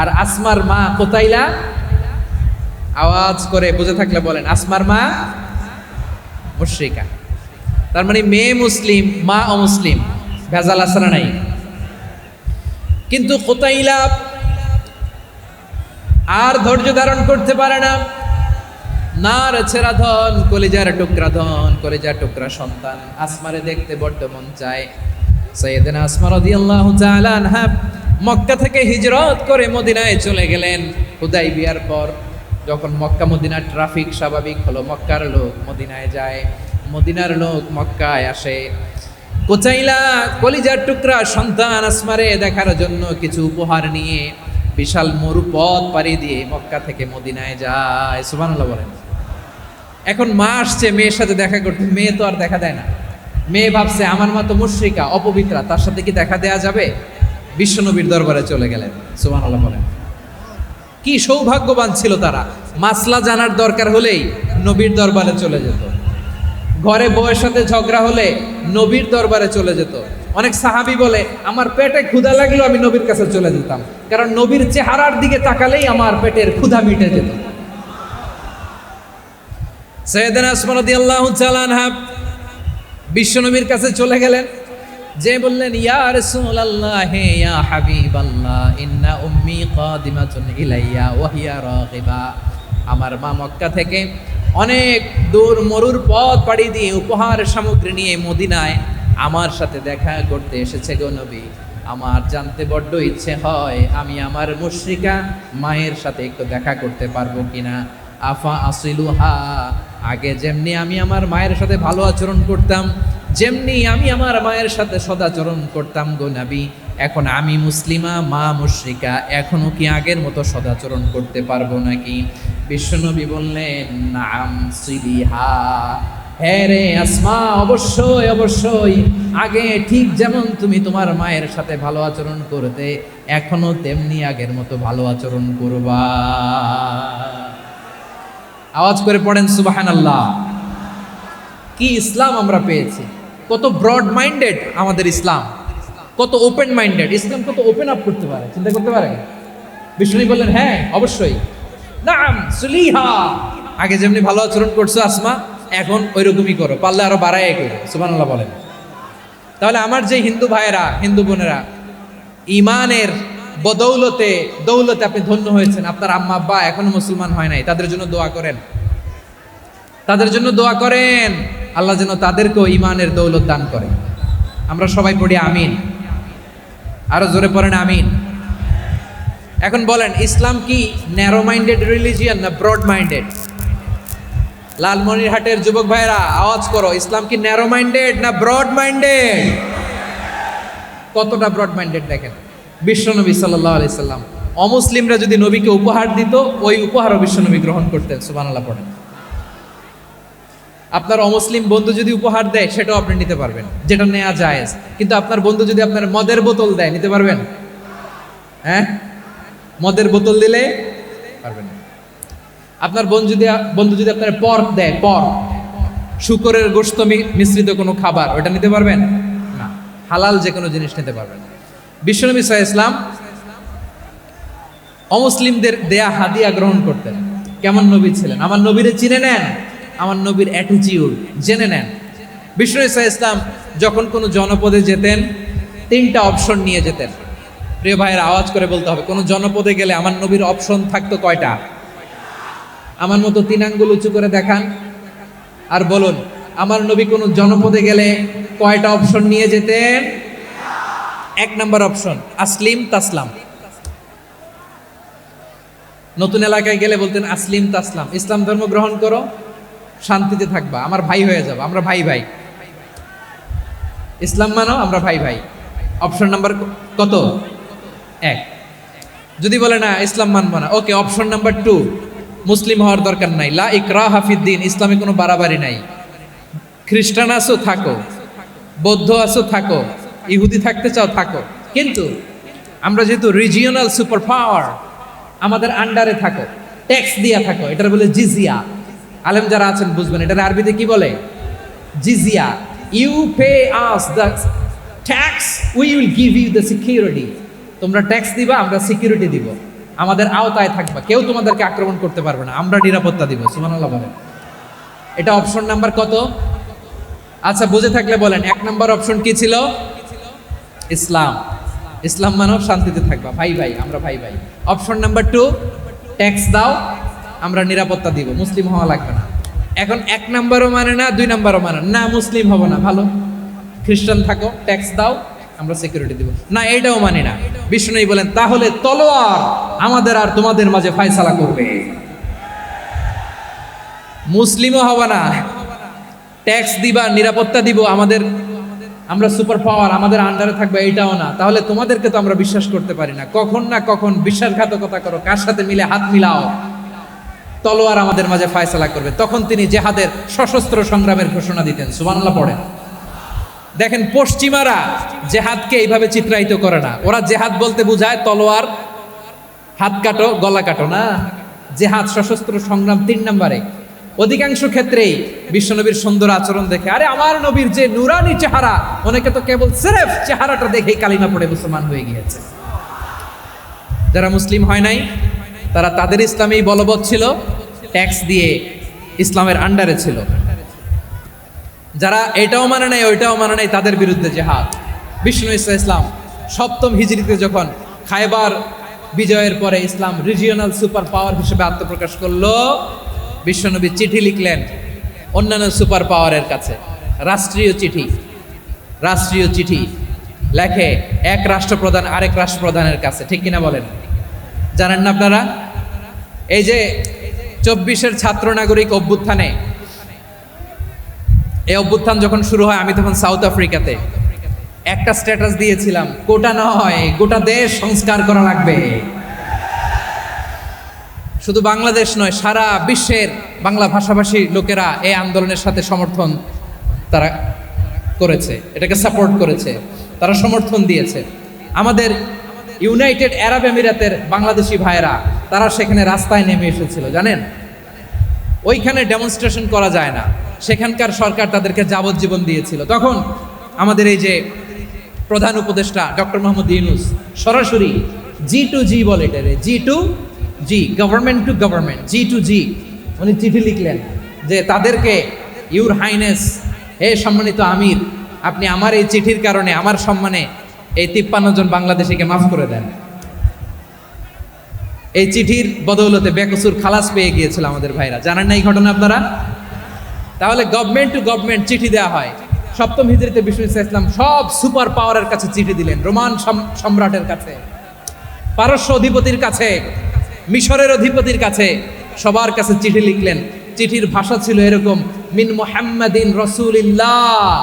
আর আসমার মা কুতাইলা, আওয়াজ করে বুঝে থাকলে বলেন, আসমার মা মুশরিকা। তার মানে মেয়ে মুসলিম, মা অমুসলিম, ভেজাল আছে না নাই? কিন্তু কুতাইলা আর ধৈর্য ধারণ করতে পারে না। নার ছেঁড়া ধন, কলিজার টুকরা ধন, কলিজার টুকরা সন্তান আসমারে দেখতে বড্ড মন চায়। সাইয়েদনা আসমা রাদিয়াল্লাহু তাআলা আনহা মক্কা থেকে হিজরত করে মদিনায় চলে গেলেন হুদাইবিয়ার পর। যখন মক্কা মদিনার ট্রাফিক স্বাভাবিক হলো, মক্কার লোক মদিনায় যায়, মদিনার লোক মক্কায় আসে। কুতাইলা কলিজার টুকরা সন্তান আসমারে দেখার জন্য কিছু উপহার নিয়ে বিশাল মরুপথ পাড়ি দিয়ে মক্কা থেকে মদিনায় যায়। সুবহানাল্লাহ বলেন। এখন মা আসছে মেয়ের সাথে দেখা করতে, মেয়ে তো আর দেখা দেয় না। মেয়ে ভাবছে আমার মা তো মুশরিকা, অপবিত্রা, তার সাথে কি দেখা দেয়া যাবে? বিশ্বনবীর দরবারে চলে গেলেন। সুবহানাল্লাহ বলেন। কি সৌভাগ্যবান ছিল তারা, মাসলা জানার দরকার হলেই নবীর দরবারে চলে যেত। ঘরে বউয়ের সাথে ঝগড়া হলে নবীর দরবারে চলে যেত। অনেক সাহাবী বলে আমার পেটে ক্ষুধা লাগলো আমি নবীর কাছে চলে যেতাম, কারণ নবীর চেহারার দিকে তাকালেই আমার পেটের ক্ষুধা মিটে যেত। সাইয়েদনা আসমা রাদিয়াল্লাহু তাআলা আনহা বিশ্বনবীর কাছে চলে গেলেন, যে বললেন ইয়া রাসূলুল্লাহ ইয়া হাবিবাল্লাহ ইন্না উম্মি কাদিমাতুন ইলাইয়া ওয়া হিয়া রাগিবা। আমার মা মক্কা থেকে অনেক দূর মরুর পথ পাড়ি দিয়ে উপহার সামগ্রী নিয়ে মদিনায় আমার সাথে দেখা করতে এসেছে গো নবী। আমার জানতে বড্ড ইচ্ছে হয় আমি আমার মুশরিকা মায়ের সাথে একটু দেখা করতে পারবো কিনা। আফা আসিলুহা, আগে যেমনি আমি আমার মায়ের সাথে ভালো আচরণ করতাম, যেমনি আমি আমার মায়ের সাথে সদাচরণ করতাম গো নবী, এখন আমি মুসলিমা মা মুশরিকা, এখনো কি আগের মতো সদাচরণ করতে পারবো নাকি? বিশ্বনবী বললেন নাম সিলিহা, হ্যাঁ রে আসমা, অবশ্যই অবশ্যই, আগে ঠিক যেমন তুমি তোমার মায়ের সাথে ভালো আচরণ করতে এখনো তেমনি আগের মতো ভালো আচরণ করবা। আওয়াজ করে পড়েন সুবহানাল্লাহ। কি ইসলাম আমরা পেয়েছি! কত ব্রড মাইন্ডেড আমাদের ইসলাম, কত ওপেন মাইন্ডেড ইসলাম, কত ওপেন আপ করতে পারে, চিন্তা করতে পারে। বিষ্ণু বললেন হ্যাঁ অবশ্যই, নাম সুলিহা, আগে যেমনি ভালো আচরণ করছো আসমা এখন ওইরকমই করো, পারলে আরো বাড়াই করো। সুবহানাল্লাহ বলেন। তাহলে আমার যে হিন্দু ভাইয়েরা, হিন্দু বোনেরা, ইমানের বদৌলতে দৌলতে আপনি ধন্য হয়েছেন, আপনার আম্মা আব্বা এখনো মুসলমান হয় নাই, তাদের জন্য দোয়া করেন, তাদের জন্য দোয়া করেন, আল্লাহ যেন তাদেরকেও ইমানের দৌলত দান করে। আমরা সবাই পড়ি আমিন, আরো জোরে পড়েন আমিন। এখন বলেন ইসলাম কি ন্যারো মাইন্ডেড রিলিজিয়ান না ব্রড মাইন্ডেড? লালমনিরহাটের যুবক ভাইরা আওয়াজ করো, ইসলাম কি ন্যারো মাইন্ডেড না ব্রড মাইন্ডেড? কতটা ব্রড মাইন্ডেড দেখেন। বিশ্বনবী সাল্লাল্লাহু আলাইহি সাল্লাম অমুসলিমরা যদি নবীকে উপহার দিত, ওই উপহারও বিশ্বনবী গ্রহণ করতেন। সুবহানাল্লাহ পড়েন। আপনার অমুসলিম বন্ধু যদি উপহার দেয় সেটাও আপনি নিতে পারবেন, যেটা নেওয়া জায়েজ। কিন্তু আপনার বন্ধু যদি আপনার মদের বোতল দেয়, নিতে পারবেন? হ্যাঁ, মদের বোতল দিলে পারবেন না। আপনার বন্ধু যদি আপনার পর্ক দেয়, পর্ক, শূকরের গোশত মিশ্রিত কোনো খাবার, ওটা নিতে পারবেন না। হালাল যে কোনো জিনিস নিতে পারবেন। বিশ্বনবী সাল্লাল্লাহু আলাইহি ওয়াসাল্লাম অমুসলিমদের দেয়া হাদিয়া গ্রহণ করতেন। কেমন নবী ছিলেন? আমার নবীরে চিনে নেন, আমার নবীর অ্যাটিটিউড জেনে নেন। বিশ্বনবী সাল্লাল্লাহু আলাইহি ওয়াসাল্লাম যখন কোনো জনপদে যেতেন 3টা অপশন নিয়ে যেতেন। প্রিয় ভাইয়ের আওয়াজ করে বলতে হবে, কোনো জনপদে গেলে আমার নবীর অপশন থাকতো কয়টা? আমার মতো 3 আঙ্গুল উঁচু করে দেখান আর বলুন, আমার নবী কোনো জনপদে গেলে কয়টা অপশন নিয়ে যেতেন? এক নাম্বার অপশন আসলিম তাসলাম। নতুন এলাকায় গেলে বলতেন আসলিম তাসলাম, ইসলাম ধর্ম গ্রহণ করো, শান্তিতে থাকবা, আমার ভাই হয়ে যাবো, আমরা ভাই ভাই। ইসলাম মানো, আমরা ভাই ভাই। অপশন নাম্বার কত? এক। যদি বলে না ইসলাম মানবো না, ওকে, অপশন নাম্বার 2, মুসলিম হওয়ার দরকার নাই, লা ইকরাহা ফিদ্দিন, ইসলামে কোনো বাড়াবাড়ি নাই। খ্রিস্টান আছো থাকো, বৌদ্ধ আছো থাকো, ইহুদি থাকতে চাও থাকো, কিন্তু আমরা যেহেতু রিজিওনাল সুপার পাওয়ার, আমাদের আন্ডারে থাকো, ট্যাক্স দিয়া থাকো, এটার বলে জিজিয়া। আলেম যারা আছেন বুঝবেন এটার আরবিতে কি বলে, জিজিয়া। You pay us the tax, we will give you the security. তোমরা ট্যাক্স দিবা, আমরা সিকিউরিটি দিব, আমাদের আওতায় থাকবা, কেউ তোমাদেরকে আক্রমণ করতে পারবে না, আমরা নিরাপত্তা দিব। সুবহানাল্লাহ বলেন। এটা অপশন নাম্বার কত? আচ্ছা, বুঝে থাকলে বলেন, এক নাম্বার অপশন কি ছিল? ইসলাম। ইসলাম মানব, শান্তিতে থাকবা, ভাই ভাই, আমরা ভাই ভাই। অপশন নাম্বার 2, ট্যাক্স দাও, আমরা নিরাপত্তা দিব, মুসলিম হওয়া লাগবে না। এখন এক নাম্বারও মানে না, 2 নাম্বারও মানে না, মুসলিম হবো না, ভালো, খ্রিস্টান থাকো, ট্যাক্স দাও, আমরা সিকিউরিটি দিব না, এটাও মানি না। বিষ্ণু বলেন, তাহলে তলোয়ার আমাদের আর তোমাদের মাঝে ফায়সালা করবে। মুসলিমও হবে না, ট্যাক্স দিবা, নিরাপত্তা দিব, আমরা সুপার পাওয়ার, আমাদের আন্ডারে থাকবে, এইটাও না। তাহলে তোমাদেরকে তো আমরা বিশ্বাস করতে পারি না, কখন না কখন বিশ্বাসঘাতকতা করো, কার সাথে মিলে হাত মিলাও, তলোয়ার আমাদের মাঝে ফায়সালা করবে। তখন তিনি জেহাদের সশস্ত্র সংগ্রামের ঘোষণা দিতেন। সুবহানাল্লাহ পড়েন। দেখেন, পশ্চিমারা জেহাদকে এইভাবে চিত্রায়িত করে না, ওরা জেহাদ বলতে বোঝায় তলোয়ার, হাত কাটো, গলা কাটো না। জেহাদ সশস্ত্র সংগ্রাম 3 নম্বরে। অধিকাংশ ক্ষেত্রেই বিশ্বনবীর সুন্দর আচরণ দেখে, আরে আমার নবীর যে নুরানি চেহারা, অনেকে তো কেবল সিরেফ চেহারাটা দেখেই কালিমা পড়ে মুসলমান হয়ে গিয়েছে। যারা মুসলিম হয় নাই তারা তাদের ইসলামেই বলবৎ ছিল, ট্যাক্স দিয়ে ইসলামের আন্ডারে ছিল। যারা এটাও মানে নাই ওইটাও মানে নাই, তাদের বিরুদ্ধে জেহাদ। বিষ্ণু ইসলাম 7ম হিজরিতে যখন খায়বার বিজয়ের পরে ইসলাম রিজিওনাল সুপার পাওয়ার হিসেবে আত্মপ্রকাশ করলো, বিশ্বনবী চিঠি লিখলেন অন্যান্য সুপার পাওয়ারের কাছে, রাষ্ট্রীয় চিঠি লেখে এক রাষ্ট্রপ্রধান আরেক রাষ্ট্রপ্রধানের কাছে। ঠিক কিনা বলেন? জানেন না আপনারা? এই যে 24-এর ছাত্র নাগরিক অভ্যুত্থানে, এই অভ্যুত্থান যখন শুরু হয়, আমি তখন সাউথ আফ্রিকাতে, একটা স্ট্যাটাস দিয়েছিলাম, কোটা নয় গোটা দেশ সংস্কার করা লাগবে। শুধু বাংলাদেশ নয়, সারা বিশ্বের বাংলা ভাষাভাষী লোকেরা এই আন্দোলনের সাথে সমর্থন তারা করেছে, এটাকে সাপোর্ট করেছে, তারা সমর্থন দিয়েছে। আমাদের ইউনাইটেড আরব আমিরাতের বাংলাদেশি ভাইয়েরা, তারা সেখানে রাস্তায় নেমে এসেছিল, জানেন? ওইখানে ডেমনস্ট্রেশন করা যায় না, সেখানকার সরকার তাদেরকে যাবজ্জীবন দিয়েছিল। তখন আমাদের এই যে প্রধান উপদেষ্টা ডক্টর মোহাম্মদ ইউনূস সরাসরি G2G বলে, এটারে G2G, government to government, G2G, উনি চিঠি লিখলেন যে তাদেরকে, ইউর হাইনেস, হে সম্মানিত আমির, আপনি আমার এই চিঠির কারণে আমার সম্মানে এই 53 জন বাংলাদেশিকে মাফ করে দেন। এই চিঠির বদৌলতে বেকসুর খালাস পেয়ে গিয়েছিল আমাদের ভাইরা। জানেন না এই ঘটনা আপনারা? তাহলে গভর্নমেন্ট টু গভর্নমেন্ট চিঠি দেওয়া হয়। 7ম হিজরিতে বিষ্ণু ইসলাম সব সুপার পাওয়ারের কাছে চিঠি দিলেন, রোমান সম্রাটের কাছে, পারস্য অধিপতির কাছে, মিশরের অধিপতির কাছে, সবার কাছে চিঠি লিখলেন। চিঠির ভাষা ছিল এরকম, মিন মুহাম্মাদিন রাসূলিল্লাহ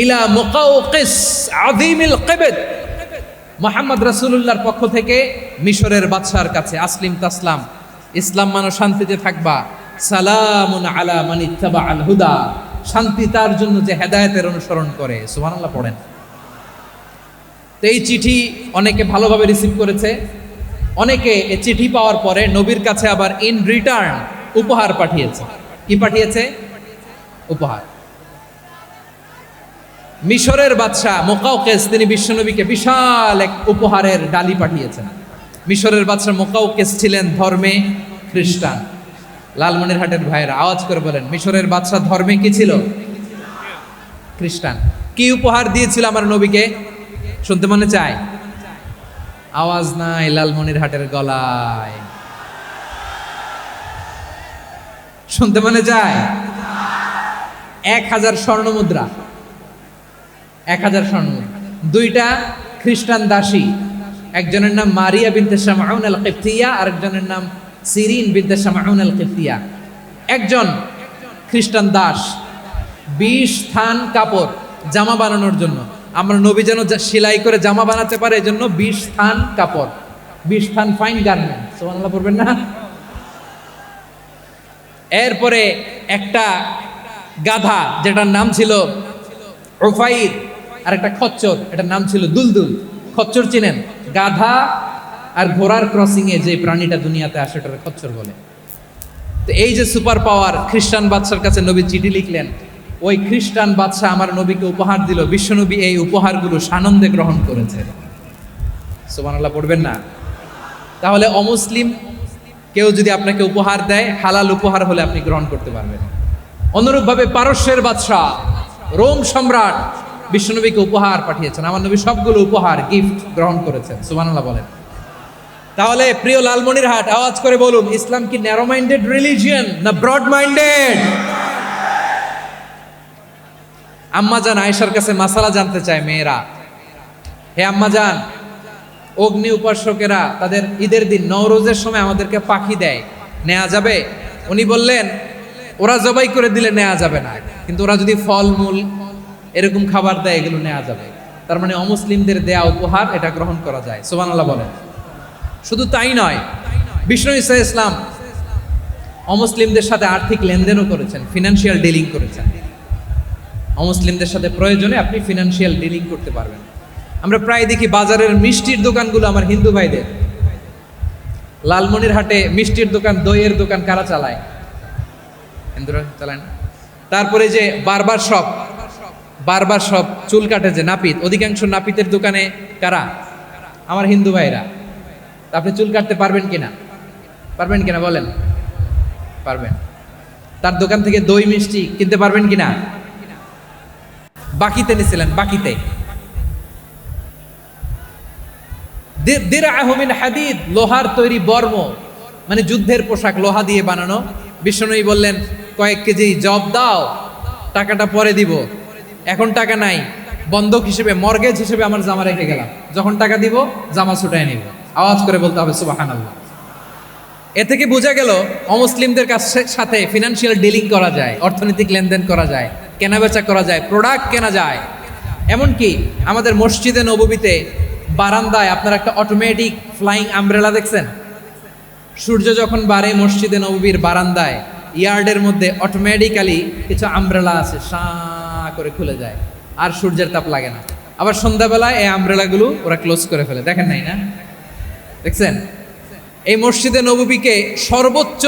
ইলা মুকাওকিস আযীমিল কিবত, মুহাম্মদ রাসূলুল্লাহর পক্ষ থেকে মিশরের বাদশার কাছে, আসলিম তাসলাম, ইসলাম মানো, শান্তিতে থাকবা, সালামুন আলা মান ইত্তাবাআল হুদা, শান্তি তার জন্য যে হেদায়েতের অনুসরণ করে। সুবহানাল্লাহ পড়েন। তো এই চিঠি অনেকে ভালোভাবে রিসিভ করেছে, অনেকে এই চিঠি পাওয়ার পরে নবীর কাছে আবার ইন রিটার্ন উপহার পাঠিয়েছে। কি পাঠিয়েছে? উপহার। মিশরের বাদশা মুকাওকিস, তিনি বিশ্বনবীকে বিশাল এক উপহারের ডালি পাঠিয়েছেন। মিশরের বাদশা মুকাওকিস ছিলেন ধর্মে খ্রিস্টান। লালমনিরহাটের ভাইয়েরা আওয়াজ করে বলেন, মিশরের বাদশা ধর্মে কি ছিল? খ্রিস্টান। কি উপহার দিয়েছিল আমার নবীকে? শুনতে মনে চায়? আওয়াজ নাই লালমনিরহাটের গলায়, শুনতে মনে চায়? 1000 স্বর্ণ মুদ্রা, 1000 স্বর্ণ মুদ্রা। দুইটা খ্রিস্টান দাসী, একজনের নাম মারিয়া বিনতে শামউন আল কিবতিয়া, আরেকজনের নাম সিরিন বিনতে শামউন আল কিবতিয়া। একজন খ্রিস্টান দাস 20 থান কাপড় জামা বানানোর জন্য, আমরা নবী যেন সেলাই করে জামা বানাতে পারে এজন্য 20 থান কাপড়, 20 থান ফাইন গার্মেন্ট, সুবহানাল্লাহ পড়বেন না? এরপরে একটা গাধা যেটার নাম ছিল উফাইর, আর একটা খচ্চর এটার নাম ছিল দুলদুল। খচ্চর চিনেন? গাধা আর ঘোড়ার ক্রসিং এ যে প্রাণীটা দুনিয়াতে আসে ওটাকে খচ্চর বলে। তো এই যে সুপার পাওয়ার খ্রিস্টান বাদশার কাছে নবী চিঠি লিখলেন, ওই খ্রিস্টান বাদশা আমার নবীকে উপহার দিল, বিশ্বনবী এই উপহারগুলো সানন্দে গ্রহণ করেছে। সুবহানাল্লাহ পড়বেন না? তাহলে অমুসলিম কেউ যদি আপনাকে উপহার দেয়, হালাল উপহার হলে আপনি গ্রহণ করতে পারবেন। অনুরূপভাবে পারস্যের বাদশা রোম সম্রাট বিশ্বনবীকে উপহার পাঠিয়েছেন, আমার নবী সবগুলো উপহার গিফট গ্রহণ করেছেন। সুবহানাল্লাহ বলেন। তাহলে প্রিয় লালমনিরহাট, আওয়াজ করে বলুন, ইসলাম কি ন্যারো মাইন্ডেড রিলিজিয়ন না ব্রড মাইন্ডেড? আম্মাজান আয়েশার কাছে মাসালা জানতে চায় মেয়েরা, হে আম্মাজান, অগ্নি উপাসকেরা তাদের ঈদের দিন নওরোজের সময় আমাদেরকে পাখি দেয়, নেওয়া যাবে? উনি বললেন, ওরা জবাই করে দিলে নেওয়া যাবে না, কিন্তু ওরা যদি ফলমূল এরকম খাবার দেয় এগুলো নেওয়া যাবে। তার মানে অমুসলিমদের দেয়া উপহার এটা গ্রহণ করা যায়। সুবহানাল্লাহ বলেন। শুধু তাই নয়, বিষ্ণু ঈসা ইসলাম অমুসলিমদের সাথে আর্থিক লেনদেনও করেছেন, ফিনান্সিয়াল ডিলিং করেছেন। অমুসলিমদের সাথে প্রয়োজনে আপনি ফিনান্সিয়াল ডিলিং করতে পারবেন। আমরা প্রায় দেখি বাজারের মিষ্টির দোকানগুলো আমার হিন্দু ভাইদের। লালমনিরহাটে মিষ্টির দোকান, দইয়ের দোকান কারা চালায়? হিন্দুরা চালায় না? তারপরে যে বারবার শপ, চুল কাটে যে নাপিত, অধিকাংশ নাপিতের দোকানে কারা? আমার হিন্দু ভাইরা। আপনি চুল কাটতে পারবেন কিনা? পারবেন কিনা বলেন? পারবেন। তার দোকান থেকে দই মিষ্টি কিনতে পারবেন কিনা? বাকিতে নিছিলেন, বাকিতে। দিরআহু মিন হাদিদ, লোহার তৈরি বর্ম, মানে যুদ্ধের পোশাক, লোহা দিয়ে বানানো। বিষ্ণুই বললেন, কয়েক কেজি জব দাও, টাকাটা পরে দিব, এখন টাকা নাই, বন্ধক হিসেবে, মর্গেজ হিসেবে আমার জামা রেখে গেলাম, যখন টাকা দিব জামা ছুটায় নিব। আওয়াজ করে বলতে হবে সুবহানাল্লাহ। এ থেকে বোঝা গেল অমুসলিমদের সাথে ফিনান্সিয়াল ডিলিং করা যায়, অর্থনৈতিক লেনদেন করা যায়, কেনাবেচা করা যায়, প্রোডাক্ট কেনা যায়। এমনকি আমাদের মসজিদে নববীতে বারান্দায় আপনারা একটা অটোমেটিক ফ্লাইং আমব্রেলা দেখছেন? সূর্য যখন বাড়ে মসজিদে নববীর বারান্দায় ইয়ার্ডের মধ্যে অটোমেটিক্যালি কিছু আমব্রেলা আছে, সাঁ করে খুলে যায়, আর সূর্যের তাপ লাগে না। আবার সন্ধ্যাবেলায় এই আমব্রেলাগুলো ওরা ক্লোজ করে ফেলে, দেখেন নাই না? দেখছেন? এই মসজিদে নববীকে সর্বোচ্চ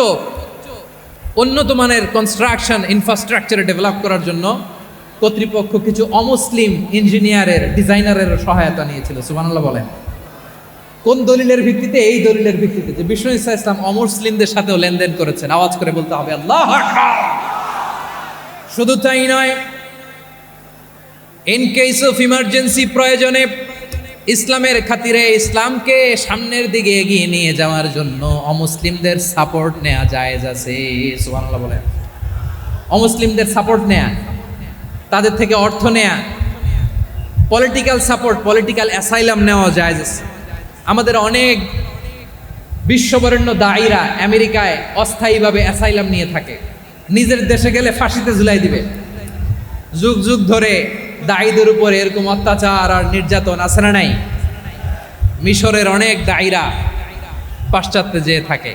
উন্নত মানের কনস্ট্রাকশন ইনফ্রাস্ট্রাকচারে ডেভেলপ করার জন্য কর্তৃপক্ষ কিছু অমুসলিম ইঞ্জিনিয়ারের, ডিজাইনারের সহায়তা নিয়েছিল। সুবহানাল্লাহ বলেন। কোন দলিলের ভিত্তিতে? এই দলিলের ভিত্তিতে যে বিষ্ণু ঈসা ইসলাম অমুসলিমদের সাথেও লেনদেন করেছেন। আওয়াজ করে বলতে হবে আল্লাহু আকবার। শুধু তাই নয়, ইন কেস অফ ইমার্জেন্সি, প্রয়োজনে ইসলামের খাতিরে, ইসলামকে সামনের দিকে এগিয়ে নিয়ে যাওয়ার জন্য অমুসলিমদের সাপোর্ট নেওয়া জায়েজ আছে। সুবহানাল্লাহ বলেন। অমুসলিমদের সাপোর্ট নেয়া, তাদের থেকে অর্থ নেয়া, পলিটিক্যাল সাপোর্ট, পলিটিক্যাল অ্যাসাইলাম নেওয়া জায়েজ আছে। আমাদের অনেক বিশ্ববরেণ্য দায়ীরা আমেরিকায় অস্থায়ীভাবে অ্যাসাইলাম নিয়ে থাকে, নিজের দেশে গেলে ফাঁসিতে ঝুলাই দিবে। যুগ যুগ ধরে দায়ীদের উপর এরকম অত্যাচার আর নির্যাতন আছে না নাই? মিশরের অনেক দায়ীরা পাশ্চাত্যে যেয়ে থাকে,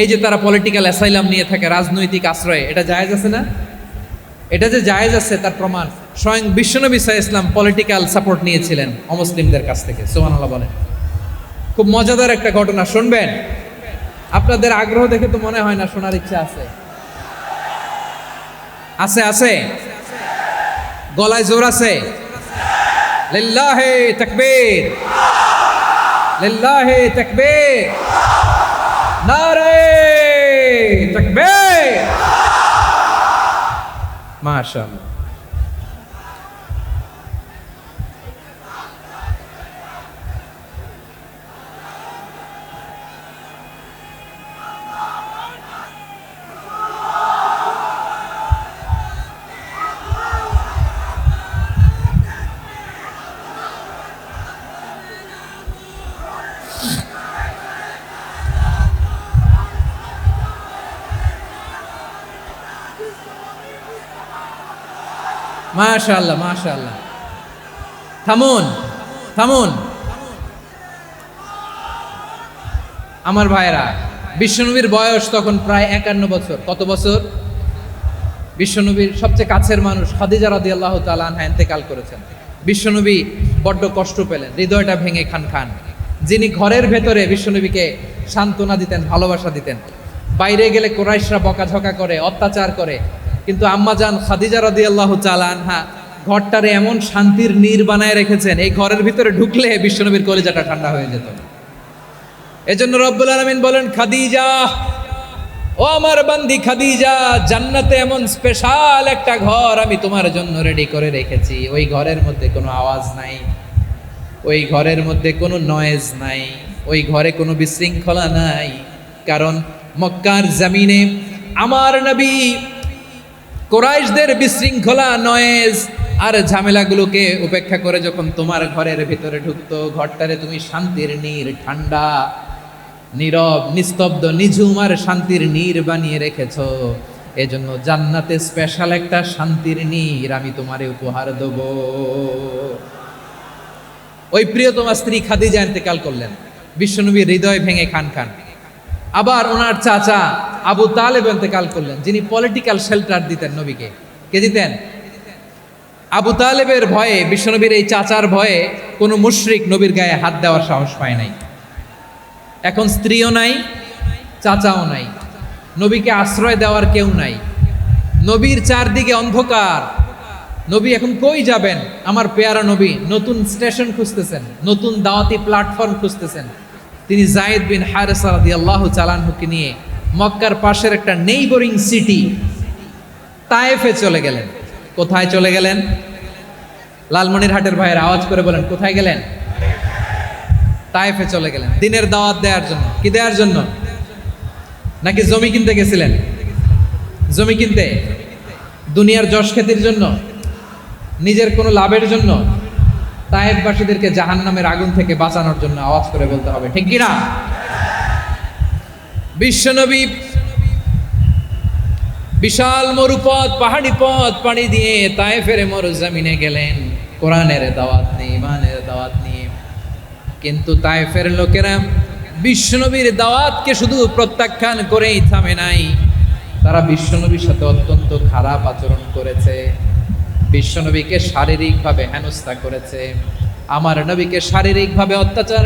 এই যে তারা পলিটিক্যাল অ্যাসাইলাম নিয়ে থাকে, রাজনৈতিক আশ্রয়ে, এটা জায়েজ আছে না? এটা যে জায়েজ আছে তার প্রমাণ স্বয়ং বিশ্বনবী সাল্লাল্লাহু আলাইহি ওয়াসাল্লাম পলিটিক্যাল সাপোর্ট নিয়েছিলেন অমুসলিমদের কাছ থেকে। সুবহানাল্লাহ বলেন। খুব মজাদার একটা ঘটনা শুনবেন, আপনাদের আগ্রহ দেখে তো মনে হয় না শোনার ইচ্ছা আছে। আছে আছে, গলায় জোর আছে। লিল্লাহি তাকবীর, লিল্লাহি তাকবীর, নারে তাকবীর। মাশাআল্লাহ। মাশাআল্লাহ মাশাআল্লাহ। থামুন থামুন আমার ভাইরা, বিশ্বনবীর বয়স তখন প্রায় 51 বছর। কত বছর? বিশ্বনবীর সবচেয়ে কাছের মানুষ খাদিজা রাদিয়াল্লাহু তাআলা আনহা ইন্তেকাল করেছেন। বিশ্বনবী বড্ড কষ্ট পেলেন, হৃদয়টা ভেঙে খান খান। যিনি ঘরের ভেতরে বিশ্বনবীকে সান্ত্বনা দিতেন, ভালোবাসা দিতেন, বাইরে গেলে কুরাইশরা বকাঝকা করে, অত্যাচার করে, কিন্তু আম্মাজান খাদিজা রাদিয়াল্লাহু তাআলা আনহা ঘরটারে এমন শান্তির নীর বানায় রেখেছেন, এই ঘরের ভিতরে ঢুকলে বিশ্বনবীর কলিজাটা ঠান্ডা হয়ে যেত। এজন্য রব্বুল আলামিন বলেন, খাদিজা, ও আমার বান্দি খাদিজা, জান্নাতে এমন স্পেশাল একটা ঘর আমি তোমার জন্য রেডি করে রেখেছি। ওই ঘরের মধ্যে কোনো আওয়াজ নাই, ওই ঘরের মধ্যে কোনো নয়েজ নাই, ওই ঘরে কোনো বিশৃঙ্খলা নাই। কারণ মক্কার জমিনে আমার নবী কুরাইশদের বিশৃঙ্খলা, নয়েজ আর ঝামেলাগুলোকে উপেক্ষা করে যখন তোমার ঘরের ভিতরে ঢুকতো, ঘরটারে তুমি শান্তির নীর, ঠান্ডা, নীরব, নিস্তব্ধ, নিঝুম আর শান্তির নীর বানিয়ে রেখেছো। এজন্য জান্নাতে স্পেশাল একটা শান্তির নীর আমি তোমারে উপহার দেব। ওই প্রিয়তমা স্ত্রী খাদিজা ইন্তেকাল করলেন, বিশ্বনবীর হৃদয় ভেঙে খান খান। আবার ওনার চাচা আবু তালেব ইন্তেকাল করলেন, যিনি পলিটিক্যাল শেল্টার দিতেন নবীকে। কে দিতেন? আবু তালেবের ভয়ে, বিশ্বনবীর এই চাচার ভয়ে কোনো মুশরিক নবীর গায়ে হাত দেওয়ার সাহস পায় নাই। এখন স্ত্রীও নাই, চাচাও নাই, নবীকে আশ্রয় দেওয়ার কেউ নাই, নবীর চারদিকে অন্ধকার। নবী এখন কই যাবেন? আমার পেয়ারা নবী নতুন স্টেশন খুঁজতেছেন, নতুন দাওয়াতি প্ল্যাটফর্ম খুঁজতেছেন। তিনি যায়েদ বিন হারেসা রাদিয়াল্লাহু তাআলা আনহুকে নিয়ে মক্কার পাশের একটা নেইবরিং সিটি তায়েফে চলে গেলেন। কোথায় চলে গেলেন? লালমনিরহাটের ভাইয়ের আওয়াজ করে বলেন, কোথায় গেলেন? তায়েফে চলে গেলেন দিনের দাওয়াত দেওয়ার জন্য। কি দেওয়ার জন্য? নাকি জমি কিনতে গেছিলেন? জমি কিনতে, দুনিয়ার যশ খ্যাতির জন্য, নিজের কোনো লাভের জন্য? তায়েফবাসীদেরকে জাহান্নামের আগুন থেকে বাঁচানোর জন্য। আওয়াজ করে বলতে হবে, ঠিক কিনা? বিশ্বনবী বিশাল মরুপথ, পাহাড়ি পথ পাড়ি দিয়ে তায়েফের মরুজমিনে গেলেন কোরআনের দাওয়াত নিয়ে, ইমানের দাওয়াত নিয়ে। কিন্তু তায়েফের লোকেরা বিশ্বনবীর দাওয়াতকে শুধু প্রত্যাখ্যান করেই থামে নাই, তারা বিশ্বনবীর সাথে অত্যন্ত খারাপ আচরণ করেছে, বিশ্বনবীকে শারীরিকভাবে হেনস্থা করেছে, আমার নবীকে শারীরিকভাবে অত্যাচার